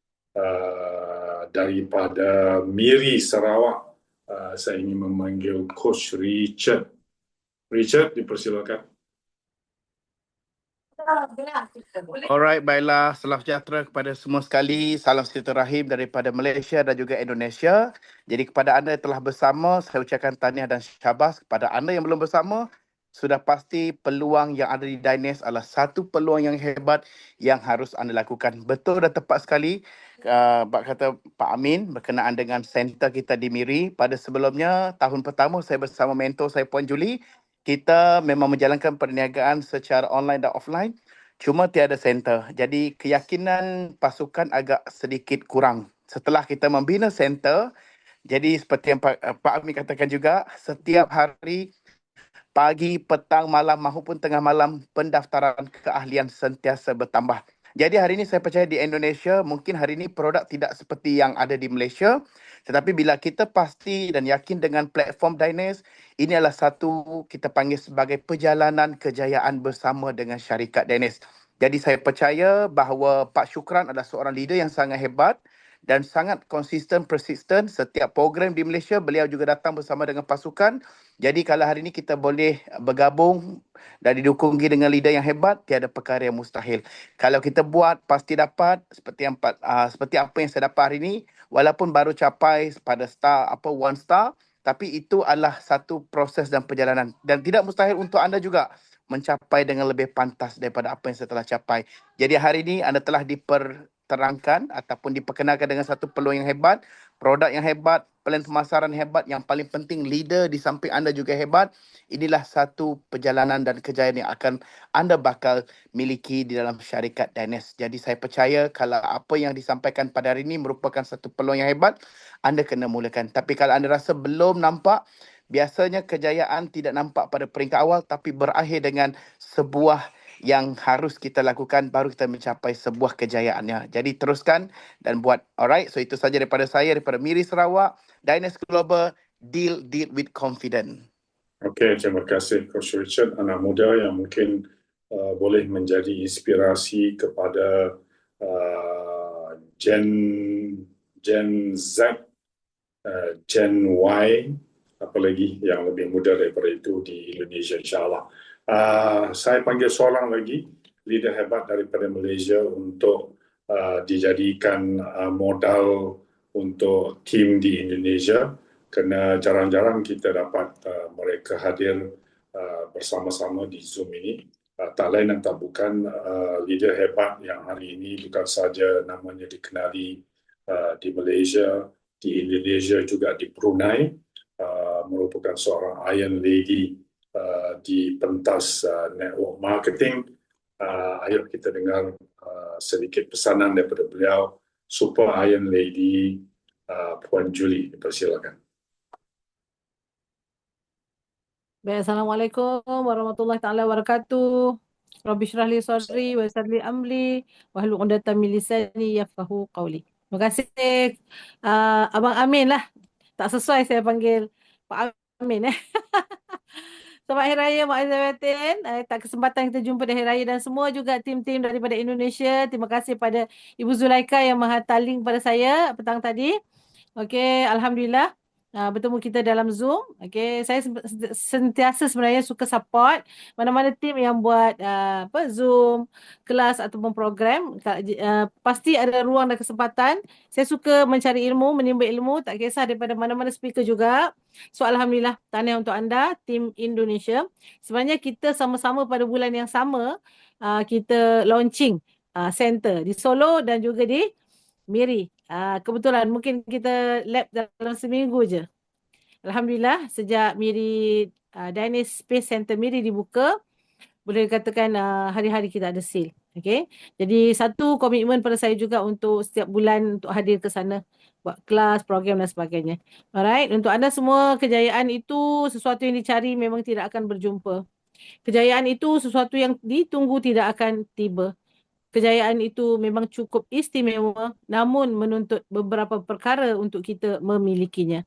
daripada Miri, Sarawak. Saya ingin memanggil Coach Richard. Richard, dipersilakan. Alright, baiklah. Salam sejahtera kepada semua sekali. Salam silaturahim daripada Malaysia dan juga Indonesia. Jadi kepada anda yang telah bersama, saya ucapkan tahniah dan syabas. Kepada anda yang belum bersama, sudah pasti peluang yang ada di Dynasty adalah satu peluang yang hebat yang harus anda lakukan. Betul dan tepat sekali kata Pak Amin berkenaan dengan center kita di Miri. Pada sebelumnya, tahun pertama saya bersama mentor saya Puan Julie, kita memang menjalankan perniagaan secara online dan offline. Cuma tiada center. Jadi keyakinan pasukan agak sedikit kurang. Setelah kita membina center, jadi seperti yang Pak Amin katakan juga, setiap hari pagi, petang, malam maupun tengah malam pendaftaran keahlian sentiasa bertambah. Jadi hari ini saya percaya di Indonesia mungkin hari ini produk tidak seperti yang ada di Malaysia, tetapi bila kita pasti dan yakin dengan platform Dynasty, ini adalah satu kita panggil sebagai perjalanan kejayaan bersama dengan syarikat Dynasty. Jadi saya percaya bahawa Pak Syukran adalah seorang leader yang sangat hebat dan sangat konsisten, persisten. Setiap program di Malaysia, beliau juga datang bersama dengan pasukan. Jadi kalau hari ini kita boleh bergabung dan didukung dengan leader yang hebat, tiada perkara yang mustahil. Kalau kita buat, pasti dapat seperti apa yang saya dapat hari ini, walaupun baru capai pada one star, tapi itu adalah satu proses dan perjalanan. Dan tidak mustahil untuk anda juga mencapai dengan lebih pantas daripada apa yang saya telah capai. Jadi hari ini anda telah terangkan ataupun diperkenalkan dengan satu peluang yang hebat, produk yang hebat, plan pemasaran hebat, yang paling penting leader di samping anda juga hebat. Inilah satu perjalanan dan kejayaan yang akan anda bakal miliki di dalam syarikat Dynasty. Jadi saya percaya kalau apa yang disampaikan pada hari ini merupakan satu peluang yang hebat, anda kena mulakan. Tapi kalau anda rasa belum nampak, biasanya kejayaan tidak nampak pada peringkat awal tapi berakhir dengan sebuah yang harus kita lakukan baru kita mencapai sebuah kejayaannya. Jadi teruskan dan buat. Alright, so itu saja daripada saya, daripada Miri Sarawak, Dynasty Global, deal with confidence. Okey, terima kasih Coach Richard, anak muda yang mungkin boleh menjadi inspirasi kepada Gen Z, Gen Y, apalagi yang lebih muda daripada itu di Indonesia, insyaAllah. Saya panggil seorang lagi leader hebat daripada Malaysia untuk dijadikan modal untuk tim di Indonesia, kerana jarang-jarang kita dapat mereka hadir bersama-sama di Zoom ini. Tak lain dan tak bukan leader hebat yang hari ini bukan saja namanya dikenali di Malaysia, di Indonesia, juga di Brunei, merupakan seorang Iron Lady di pentas network marketing. Ayo kita dengar sedikit pesanan daripada beliau, Super Iron Lady Puan Julie. Persilakan. Baik, Assalamualaikum warahmatullahi taala wabarakatuh. Rabbi syrah li sadri wa yassir li amri wahlul 'uqdatam min lisani yafqahu qawli. Terima kasih Abang Amin lah. Tak sesuai saya panggil Pak Amin Selamat Hari Raya Mak Aizzatin. Tak kesempatan kita jumpa di Hari Raya dan semua juga tim-tim daripada Indonesia. Terima kasih pada Ibu Zulaika yang menghantar link pada saya petang tadi. Okey, alhamdulillah. bertemu kita dalam Zoom. Okay, saya sentiasa sebenarnya suka support mana-mana tim yang buat Zoom, kelas ataupun program. Pasti ada ruang dan kesempatan. Saya suka mencari ilmu, menimba ilmu, tak kisah daripada mana-mana speaker juga. So Alhamdulillah, tahniah untuk anda, tim Indonesia. Sebenarnya kita sama-sama pada bulan yang sama, kita launching center di Solo dan juga di Miri. Kebetulan mungkin kita lab dalam seminggu je. Alhamdulillah sejak Miri Dynasty Space Center Miri dibuka, boleh dikatakan hari-hari kita ada sale. Okay. Jadi satu komitmen pada saya juga untuk setiap bulan untuk hadir ke sana buat kelas, program dan sebagainya. Alright, untuk anda semua kejayaan itu sesuatu yang dicari memang tidak akan berjumpa. Kejayaan itu sesuatu yang ditunggu tidak akan tiba. Kejayaan itu memang cukup istimewa namun menuntut beberapa perkara untuk kita memilikinya.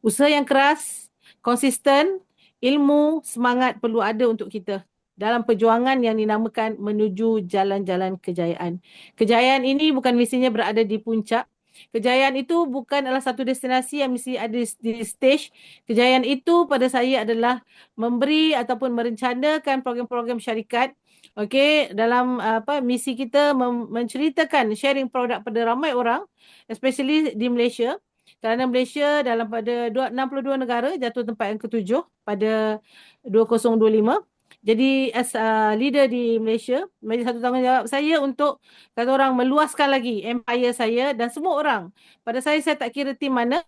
Usaha yang keras, konsisten, ilmu, semangat perlu ada untuk kita dalam perjuangan yang dinamakan menuju jalan-jalan kejayaan. Kejayaan ini bukan mestinya berada di puncak. Kejayaan itu bukan adalah satu destinasi yang mesti ada di stage. Kejayaan itu pada saya adalah memberi ataupun merencanakan program-program syarikat. Okey, dalam misi kita menceritakan sharing produk pada ramai orang, especially di Malaysia. Kerana Malaysia dalam pada 62 negara jatuh tempat yang ke-7 pada 2025. Jadi as leader di Malaysia, menjadi satu tanggungjawab saya untuk kata orang meluaskan lagi empire saya dan semua orang. Pada saya tak kira tim mana,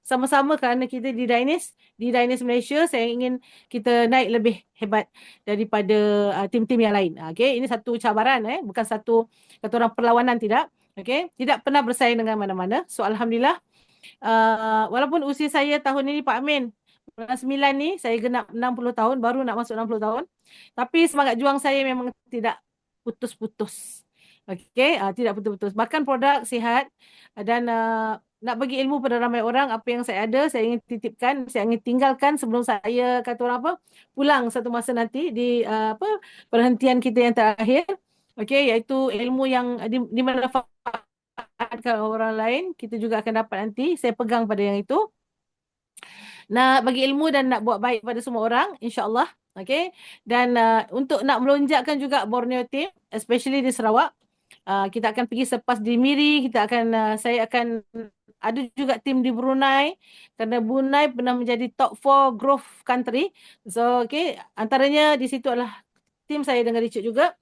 sama-sama kerana kita di Dynasty Malaysia, saya ingin kita naik lebih hebat daripada tim-tim yang lain. Okey, ini satu cabaran, bukan satu kata orang perlawanan, tidak. Okey, tidak pernah bersaing dengan mana-mana. So alhamdulillah, walaupun usia saya tahun ini Pak Amin, bulan 9 ni saya genap 60 tahun, baru nak masuk 60 tahun. Tapi semangat juang saya memang tidak putus-putus. Okey, tidak putus-putus. Bahkan produk sihat dan nak bagi ilmu pada ramai orang, apa yang saya ada, saya ingin titipkan, saya ingin tinggalkan sebelum saya kata orang pulang satu masa nanti di perhentian kita yang terakhir. Okey, iaitu ilmu yang dimanfaatkan orang lain, kita juga akan dapat nanti. Saya pegang pada yang itu. Nak bagi ilmu dan nak buat baik pada semua orang, insya-Allah. Okey. Dan untuk nak melonjakkan juga Borneo team, especially di Sarawak, kita akan pergi selepas di Miri, saya akan ada juga tim di Brunei, kerana Brunei pernah menjadi top 4 growth country. So, okey, antaranya di situ adalah tim saya dengan Richard juga.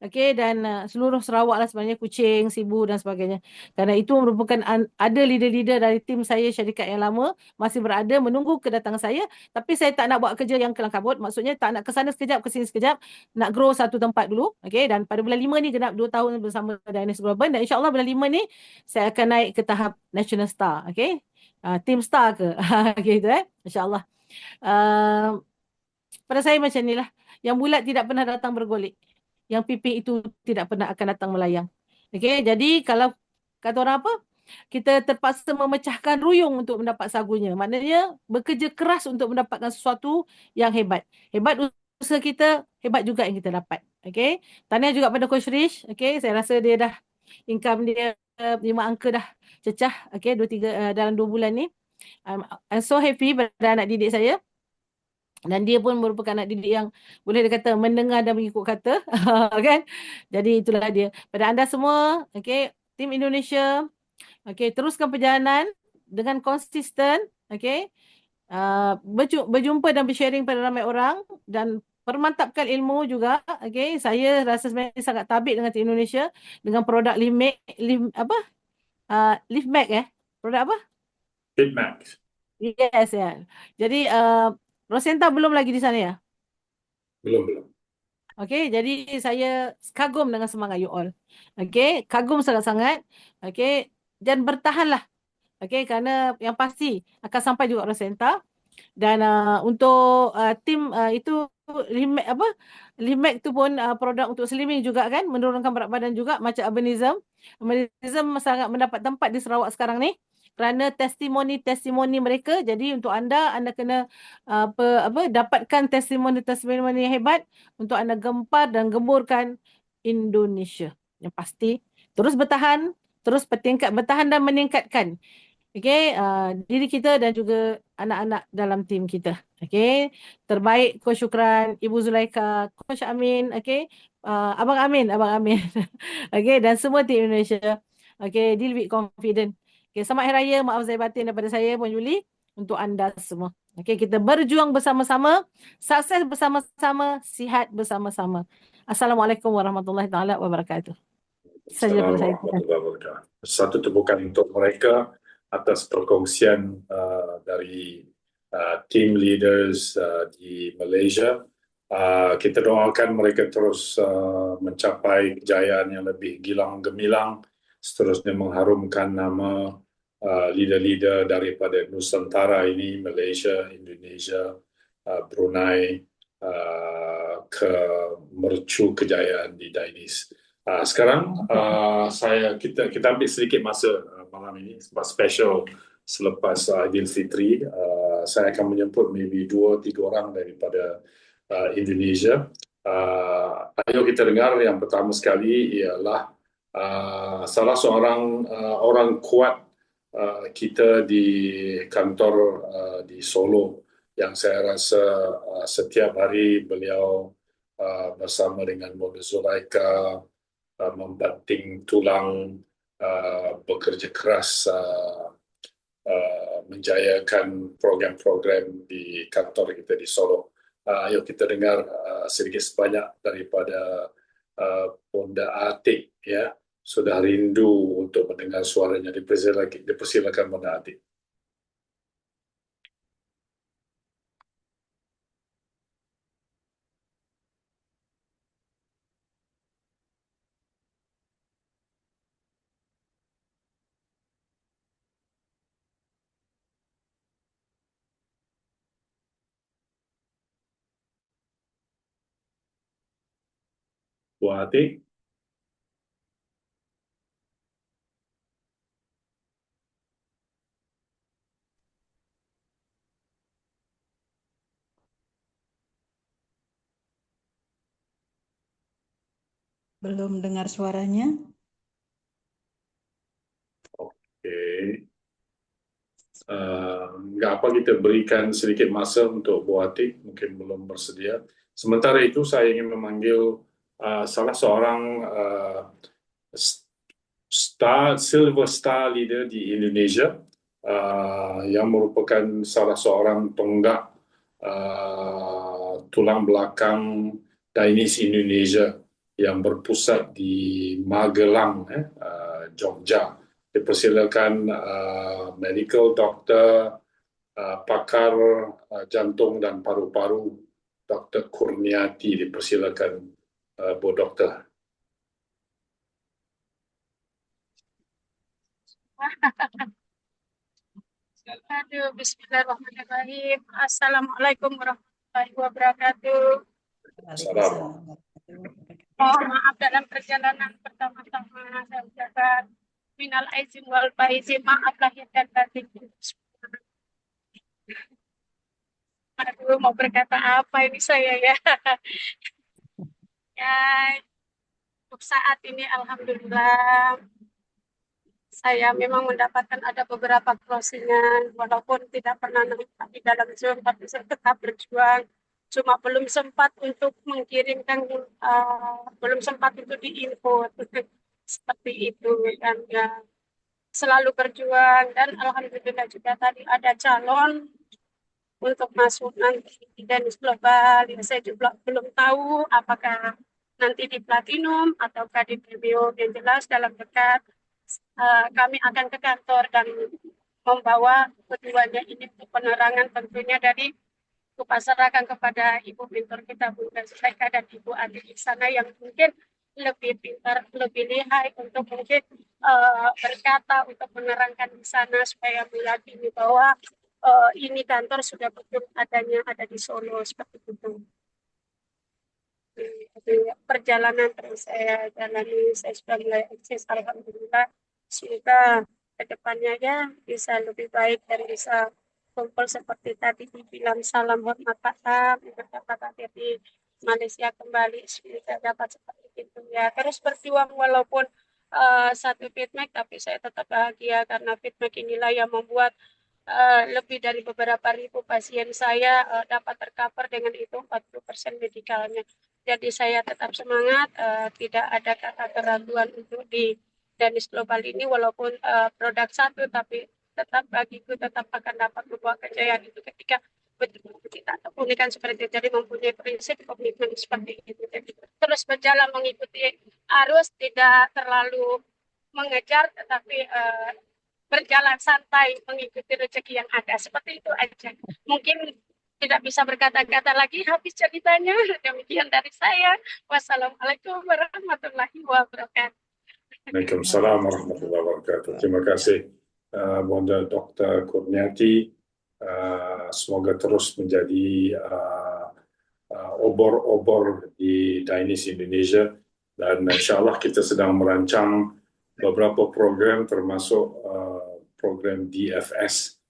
Okey, dan seluruh Sarawak lah sebenarnya, Kuching, Sibu dan sebagainya. Kerana itu merupakan ada leader-leader dari tim saya syarikat yang lama masih berada menunggu kedatangan saya. Tapi saya tak nak buat kerja yang kelang kabut. Maksudnya tak nak ke sana sekejap, ke sini sekejap. Nak grow satu tempat dulu. Okey, dan pada bulan 5 ni genap 2 tahun bersama Dynasty Global. Dan insyaAllah bulan 5 ni saya akan naik ke tahap National Star. Okey, Team Star ke? Gitu insyaAllah. Pada saya macam ni lah. Yang bulat tidak pernah datang bergolek. Yang pipih itu tidak pernah akan datang melayang. Okey, jadi kalau kata orang kita terpaksa memecahkan ruyung untuk mendapat sagunya. Maknanya bekerja keras untuk mendapatkan sesuatu yang hebat. Hebat usaha kita, hebat juga yang kita dapat. Okey, tahniah juga pada Coach Rish. Okey, saya rasa dia dah income dia 5 angka dah cecah. Okey, 2-3 dalam 2 bulan ni. I'm so happy pada anak didik saya. Dan dia pun merupakan anak didik yang boleh dikata mendengar dan mengikut kata. Kan? Jadi itulah dia. Pada anda semua, okay, tim Indonesia, okay, teruskan perjalanan dengan konsisten, okay, berjumpa dan bersharing pada ramai orang dan permantapkan ilmu juga. Okay, saya rasa sebenarnya sangat tabik dengan tim Indonesia dengan produk LiftMax. Produk apa? LiftMax. Yes, ya. Jadi Rosenta belum lagi di sana ya? Belum. Okey, jadi saya kagum dengan semangat you all. Okey, kagum sangat-sangat. Okey, dan bertahanlah. Okey, kerana yang pasti akan sampai juga Rosenta. Dan untuk tim itu LiftMax tu pun produk untuk slimming juga kan, menurunkan berat badan juga macam Urbanism. Urbanism sangat mendapat tempat di Sarawak sekarang ni. Kerana testimoni mereka, jadi untuk anda kena dapatkan testimoni yang hebat untuk anda gempar dan gemburkan Indonesia. Yang pasti terus bertahan, bertahan dan meningkatkan Okey, diri kita dan juga anak-anak dalam tim kita. Okey. Terbaik Coach Syukran, Ibu Zulaika, Coach Amin, okey. Abang Amin, Abang Amin. Okey, dan semua tim Indonesia. Okey, deal with confident. Okey, selamat Hari Raya, maaf zahir batin daripada saya Puan Yuli untuk anda semua. Okey, kita berjuang bersama-sama, sukses bersama-sama, sihat bersama-sama. Assalamualaikum warahmatullahi taala wabarakatuh. Saja daripada saya. Assalamualaikum warahmatullahi wabarakatuh. Satu tepukan untuk mereka atas perkongsian dari team leaders di Malaysia. Kita doakan mereka terus mencapai kejayaan yang lebih gilang gemilang, seterusnya mengharumkan nama leader-leader daripada Nusantara ini, Malaysia, Indonesia, Brunei, ke mercu kejayaan di Dainis. Sekarang kita ambil sedikit masa malam ini sebab special selepas Aidilfitri. Saya akan menjemput maybe 2-3 orang daripada Indonesia. Ayo kita dengar yang pertama sekali ialah salah seorang orang kuat kita di kantor di Solo yang saya rasa setiap hari beliau bersama dengan Mona Zulaika membanting tulang, bekerja keras menjayakan program-program di kantor kita di Solo. Yuk kita dengar sedikit sebanyak daripada Bonda Atik, ya. Sudah rindu untuk mendengar suaranya. Dipersilakan Bonda Atik. Bu Atik. Belum dengar suaranya. Oke. Nggak apa kita berikan sedikit masa untuk Bu Atik, mungkin belum bersedia. Sementara itu saya ingin memanggil salah seorang silver star leader di Indonesia yang merupakan salah seorang tonggak tulang belakang Dainis Indonesia yang berpusat di Magelang, Jogja. Dipersilakan medical doctor, pakar jantung dan paru-paru, Dr. Kurniati. Dipersilakan Bu Dokter. Aduh, bismillahirrahmanirrahim. Assalamualaikum warahmatullahi wabarakatuh. Assalamualaikum. Mohon maaf dalam perjalanan pertama-tama saya ucapkan minal aizin wal faizin, maaf lahir dan batin. Aduh, mau berkata apa ini saya ya? Ya, untuk saat ini alhamdulillah saya memang mendapatkan ada beberapa closingan, walaupun tidak pernah nampak di dalam Zoom, tapi saya tetap berjuang. Cuma belum sempat untuk mengirimkan, belum sempat untuk diinput seperti itu, dan ya selalu berjuang. Dan alhamdulillah juga tadi ada calon untuk masuk nanti di Dainis Global. Ya, saya juga belum tahu apakah nanti di Platinum ataukah di Premium. Yang jelas dalam dekat kami akan ke kantor dan membawa keduanya ini untuk penerangan tentunya dari kupasarkan kepada Ibu mentor kita Bunda Zulaika dan Ibu Adi di sana yang mungkin lebih pintar, lebih lihai untuk mungkin berkata untuk menerangkan di sana supaya meyakini bahwa ini kantor sudah betul adanya ada di Solo seperti itu. Jadi, perjalanan terus saya jalani, saya sudah mulai eksis, alhamdulillah. Semoga kedepannya ya bisa lebih baik dan bisa kumpul seperti tadi dibilang salam hormat Pak Tam, dapat hadir di Malaysia kembali, semoga dapat seperti itu ya. Terus berjuang walaupun satu feedback, tapi saya tetap bahagia karena feedback inilah yang membuat lebih dari beberapa ribu pasien saya dapat tercover dengan itu 40% medikalnya. Jadi saya tetap semangat, tidak ada kata keraguan untuk di Danish Global ini, walaupun produk satu, tapi tetap bagiku tetap akan dapat membawa kejayaan itu ketika betul-betul kita komunikasi seperti itu. Jadi mempunyai prinsip komitmen seperti itu. Jadi terus berjalan mengikuti arus, tidak terlalu mengejar, tetapi berjalan santai mengikuti rezeki yang ada. Seperti itu aja. Mungkin tidak bisa berkata-kata lagi, habis ceritanya. Demikian dari saya. Wassalamualaikum warahmatullahi wabarakatuh. Waalaikumsalam warahmatullahi wabarakatuh. Terima kasih Bunda Dr. Kurniati. Semoga terus menjadi obor-obor di Danish Indonesia, dan insya Allah kita sedang merancang beberapa program termasuk program DFS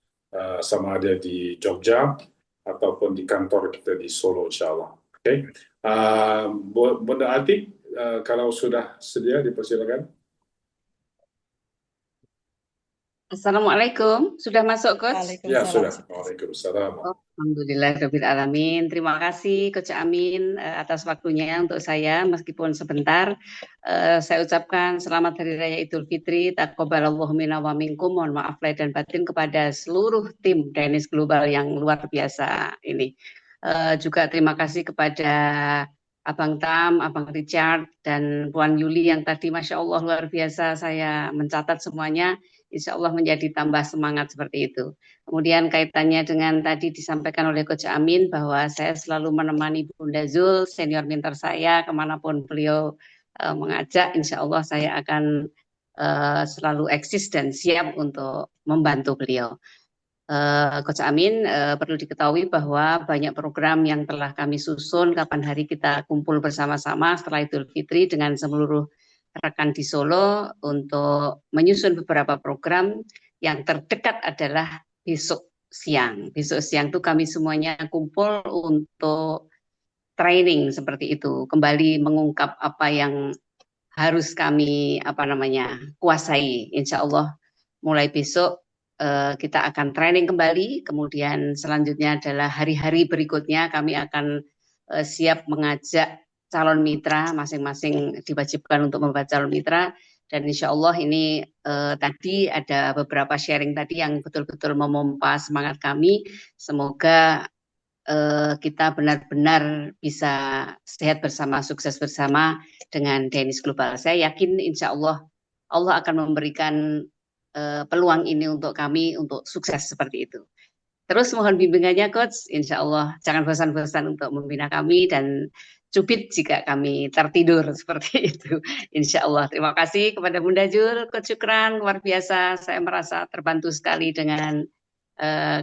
sama ada di Jogja ataupun di kantor kita di Solo insya Allah. Okay. Bunda Atik, kalau sudah sedia dipersilakan. Assalamualaikum, sudah masuk Coach? Ya sudah. Waalaikumsalam. Alhamdulillahirrahmanirrahim. Terima kasih Coach Amin atas waktunya untuk saya, meskipun sebentar. Saya ucapkan selamat Hari Raya Idul Fitri, taqabbalallahu minna wa minkum, mohon maaf lahir dan batin kepada seluruh tim Danish Global yang luar biasa ini. Juga terima kasih kepada Abang Tam, Abang Richard, dan Puan Yuli yang tadi Masya Allah luar biasa, saya mencatat semuanya. Insya Allah menjadi tambah semangat seperti itu. Kemudian kaitannya dengan tadi disampaikan oleh Coach Amin bahwa saya selalu menemani Bunda Zul, senior mentor saya, kemanapun beliau mengajak, insya Allah saya akan selalu eksis dan siap untuk membantu beliau. Coach Amin, perlu diketahui bahwa banyak program yang telah kami susun, kapan hari kita kumpul bersama-sama setelah Idul Fitri dengan seluruh rekan di Solo untuk menyusun beberapa program. Yang terdekat adalah besok siang. Besok siang itu kami semuanya kumpul untuk training seperti itu, kembali mengungkap apa yang harus kami kuasai. Insya Allah mulai besok kita akan training kembali. Kemudian selanjutnya adalah hari-hari berikutnya kami akan siap mengajak calon mitra, masing-masing diwajibkan untuk membuat calon mitra, dan insya Allah ini tadi ada beberapa sharing tadi yang betul-betul memompa semangat kami. Semoga kita benar-benar bisa sehat bersama, sukses bersama dengan Danish Global. Saya yakin insya Allah Allah akan memberikan peluang ini untuk kami untuk sukses seperti itu. Terus mohon bimbingannya Coach, insya Allah jangan bosan-bosan untuk membina kami dan cubit jika kami tertidur seperti itu. Insya Allah. Terima kasih kepada Bunda Jul, Coach Syukran, luar biasa. Saya merasa terbantu sekali dengan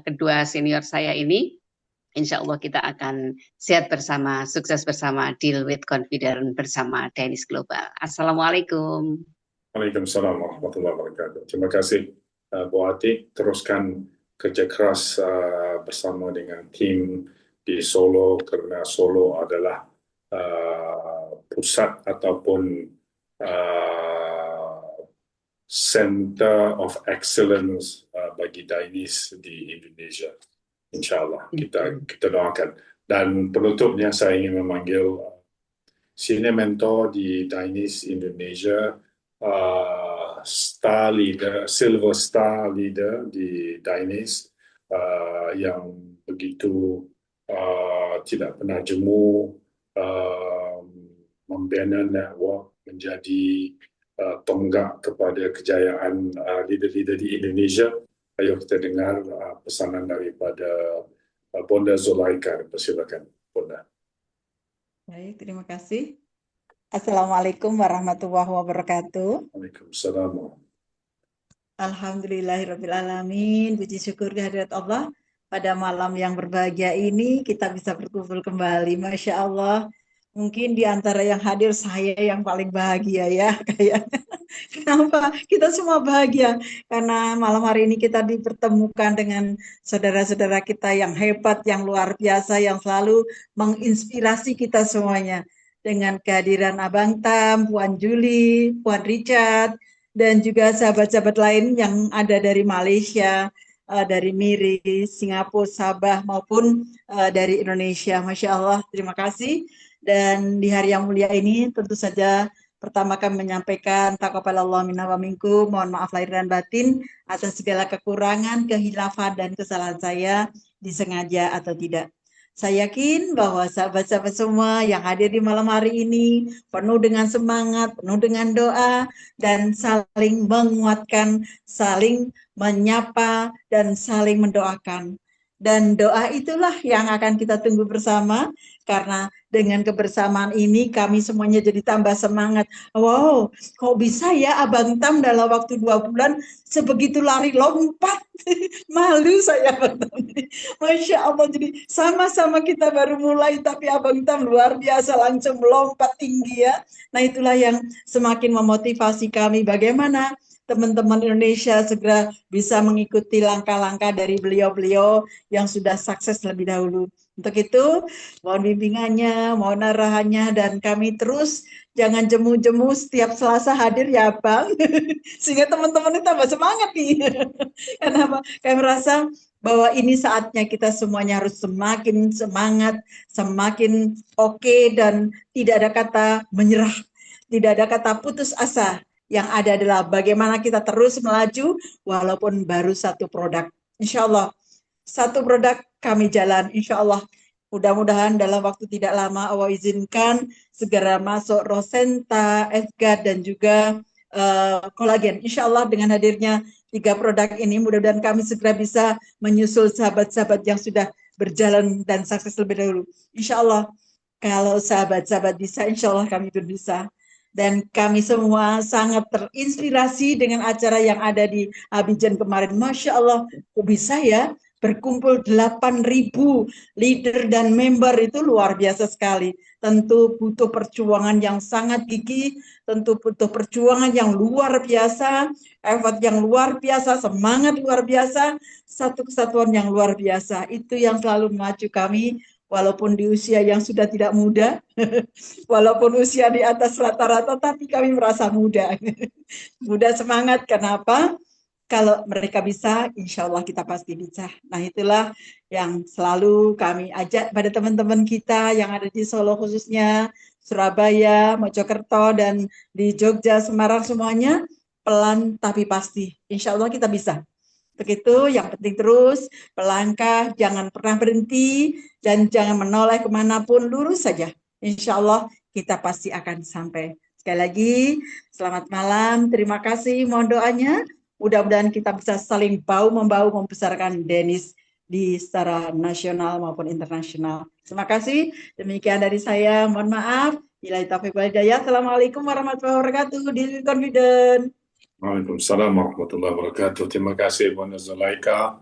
kedua senior saya ini. Insya Allah kita akan sehat bersama, sukses bersama, deal with confidence bersama Danish Global. Assalamualaikum. Waalaikumsalam warahmatullahi wabarakatuh. Terima kasih Bu Atik. Teruskan kerja keras bersama dengan tim di Solo, karena Solo adalah pusat ataupun center of excellence bagi Danish di Indonesia. InsyaAllah kita doakan. Dan penutupnya saya ingin memanggil senior mentor di Danish Indonesia, star leader, silver star leader di Danish, yang begitu tidak pernah jemu, membina network, menjadi tonggak kepada kejayaan leader-leader di Indonesia. Ayo kita dengar pesanan daripada Bunda Zulaika. Persilakan Bunda. Baik, terima kasih. Assalamualaikum warahmatullahi wabarakatuh. Waalaikumsalam. Alhamdulillahirrahmanirrahim. Puji syukur kehadirat Allah. Pada malam yang berbahagia ini kita bisa berkumpul kembali. Masya Allah. Mungkin di antara yang hadir saya yang paling bahagia ya. Kenapa? Kita semua bahagia. Karena malam hari ini kita dipertemukan dengan saudara-saudara kita yang hebat, yang luar biasa, yang selalu menginspirasi kita semuanya. dengan kehadiran Abang Tam, Puan Juli, Puan Richard, dan juga sahabat-sahabat lain yang ada dari Malaysia, dari Miri, Singapura, Sabah, maupun dari Indonesia. Masya Allah, terima kasih. Dan di hari yang mulia ini tentu saja pertama kami menyampaikan taqabbalallahu minna wa minkum, mohon maaf lahir dan batin atas segala kekurangan, kehilafan, dan kesalahan saya, disengaja atau tidak. Saya yakin bahwa sahabat-sahabat semua yang hadir di malam hari ini penuh dengan semangat, penuh dengan doa, dan saling menguatkan, saling menyapa, dan saling mendoakan. Dan doa itulah yang akan kita tunggu bersama, karena dengan kebersamaan ini kami semuanya jadi tambah semangat. Wow, kok bisa ya Abang Tam dalam waktu 2 bulan sebegitu lari lompat. Malu saya Abang Tam. Masya Allah, jadi sama-sama kita baru mulai, tapi Abang Tam luar biasa langsung melompat tinggi ya. Nah itulah yang semakin memotivasi kami bagaimana teman-teman Indonesia segera bisa mengikuti langkah-langkah dari beliau-beliau yang sudah sukses lebih dahulu. Untuk itu, mohon bimbingannya, mohon arahannya, dan kami terus jangan jemu-jemu setiap Selasa hadir ya Bang, sehingga teman-teman itu tambah semangat nih. Kenapa? Kami merasa bahwa ini saatnya kita semuanya harus semakin semangat, semakin oke, dan tidak ada kata menyerah, tidak ada kata putus asa. Yang ada adalah bagaimana kita terus melaju walaupun baru satu produk. Insya Allah satu produk kami jalan. Insya Allah mudah-mudahan dalam waktu tidak lama Allah izinkan segera masuk Rosenta, FGAD, dan juga kolagen. Insya Allah dengan hadirnya 3 produk ini mudah-mudahan kami segera bisa menyusul sahabat-sahabat yang sudah berjalan dan sukses lebih dahulu. Insya Allah kalau sahabat-sahabat bisa, insya Allah kami pun bisa. Dan kami semua sangat terinspirasi dengan acara yang ada di Abidjan kemarin. Masya Allah, kok bisa ya berkumpul 8.000 leader dan member, itu luar biasa sekali. Tentu butuh perjuangan yang sangat gigih, tentu butuh perjuangan yang luar biasa, effort yang luar biasa, semangat luar biasa, satu kesatuan yang luar biasa. Itu yang selalu memacu kami, walaupun di usia yang sudah tidak muda, walaupun usia di atas rata-rata, tapi kami merasa muda. Muda semangat, kenapa? Kalau mereka bisa, insya Allah kita pasti bisa. Nah itulah yang selalu kami ajak pada teman-teman kita yang ada di Solo khususnya, Surabaya, Mojokerto, dan di Jogja, Semarang, semuanya pelan tapi pasti. Insya Allah kita bisa. Begitu, yang penting terus melangkah, jangan pernah berhenti, dan jangan menoleh kemanapun, lurus saja. Insya Allah kita pasti akan sampai. Sekali lagi, selamat malam, terima kasih, mohon doanya. Mudah-mudahan kita bisa saling bahu-membahu membesarkan Denis di secara nasional maupun internasional. Terima kasih, demikian dari saya, mohon maaf. Billahi taufiq wal hidayah. Assalamualaikum warahmatullahi wabarakatuh. Diri confident. Waalaikumsalam warahmatullahi wabarakatuh. Terima kasih Bunda Zulaika.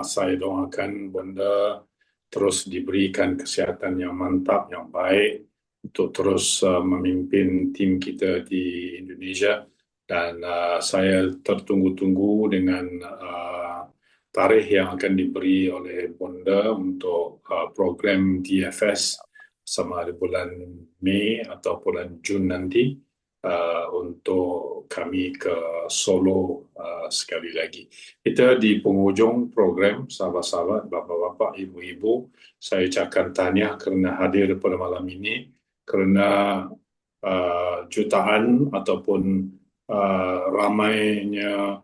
Saya doakan Bunda terus diberikan kesihatan yang mantap, yang baik untuk terus memimpin tim kita di Indonesia. Dan saya tertunggu-tunggu dengan tarikh yang akan diberi oleh Bunda untuk program DFS sama di bulan Mei atau bulan Jun nanti. Untuk kami ke Solo sekali lagi. Kita di penghujung program, sahabat-sahabat, bapak-bapak, ibu-ibu, saya ucapkan tahniah kerana hadir pada malam ini, kerana jutaan ataupun ramainya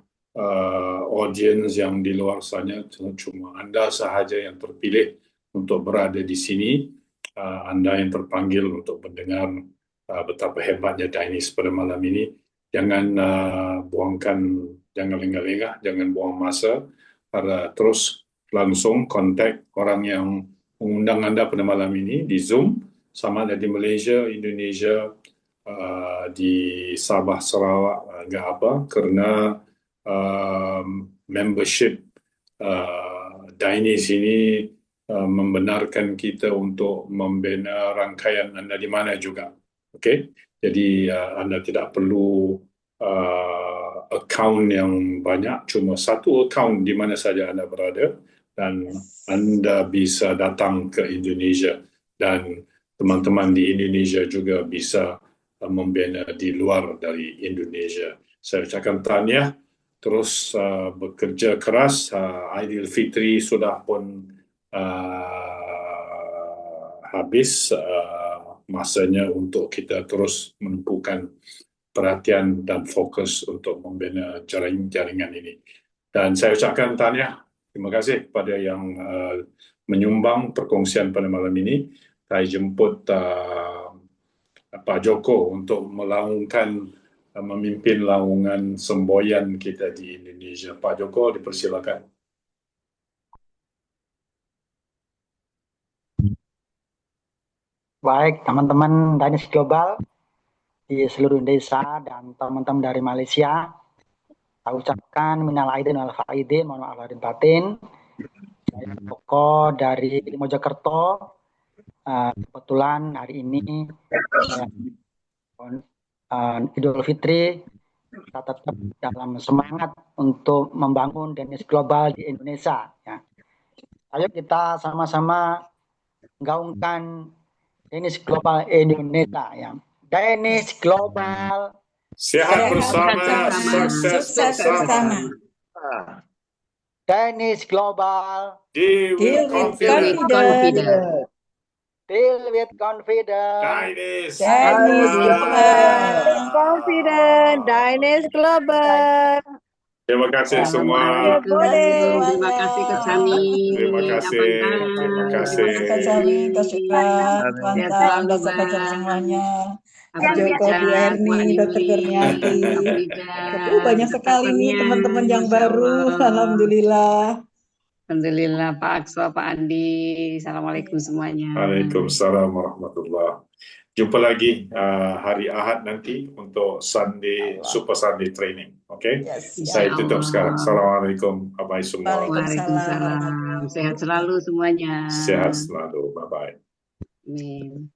audiens yang di luar sana, cuma anda sahaja yang terpilih untuk berada di sini, anda yang terpanggil untuk mendengar betapa hebatnya Dainis pada malam ini. Jangan jangan lengah-lengah, jangan buang masa, para terus langsung kontak orang yang mengundang anda pada malam ini di Zoom, sama ada di Malaysia, Indonesia, di Sabah, Sarawak, enggak apa, kerana membership Dainis ini membenarkan kita untuk membina rangkaian anda di mana juga. Okey, jadi anda tidak perlu akaun yang banyak, cuma satu akaun di mana saja anda berada, dan anda bisa datang ke Indonesia. Dan teman-teman di Indonesia juga bisa membina di luar dari Indonesia. Saya ucapkan tahniah, terus bekerja keras. Aidilfitri sudah pun habis, masanya untuk kita terus menumpukan perhatian dan fokus untuk membina jaringan ini. Dan saya ucapkan tahniah, terima kasih kepada yang menyumbang perkongsian pada malam ini. Saya jemput Pak Joko untuk memimpin laungan semboyan kita di Indonesia. Pak Joko, dipersilakan. Baik, teman-teman Dainis Global di seluruh Indonesia dan teman-teman dari Malaysia, saya ucapkan minal aidin wal faidin, mohon maaf lahir batin. Saya Joko dari Mojokerto. Kebetulan hari ini Idul Fitri, kita tetap dalam semangat untuk membangun Dainis Global di Indonesia. Ya. Ayo kita sama-sama gaungkan Dainis Global Indonesia. Ya. Dainis Global. Sehat bersama, sukses bersama. Dainis Global. Deal with confidence. Deal with confidence. Dainis Confident, Dainis Global. Terima kasih semua. Terima kasih Coach Amin. Terima kasih. Terima kasih. Coach Amin, Coach Syukran, mantap, dan sahabat semuanya. Pak Joko, Bu Erni, Dr. Kurniati. Banyak sekali nih teman-teman yang baru. Alhamdulillah. Alhamdulillah, Pak Akswa, Pak Andi. Assalamualaikum semuanya. Waalaikumsalam warahmatullahi. Jumpa lagi hari Ahad nanti untuk Super Sunday Training. Oke? Saya tutup sekarang. Assalamualaikum. Bye-bye semua. Waalaikumsalam. Sehat selalu semuanya. Sehat selalu. Bye-bye. Amin.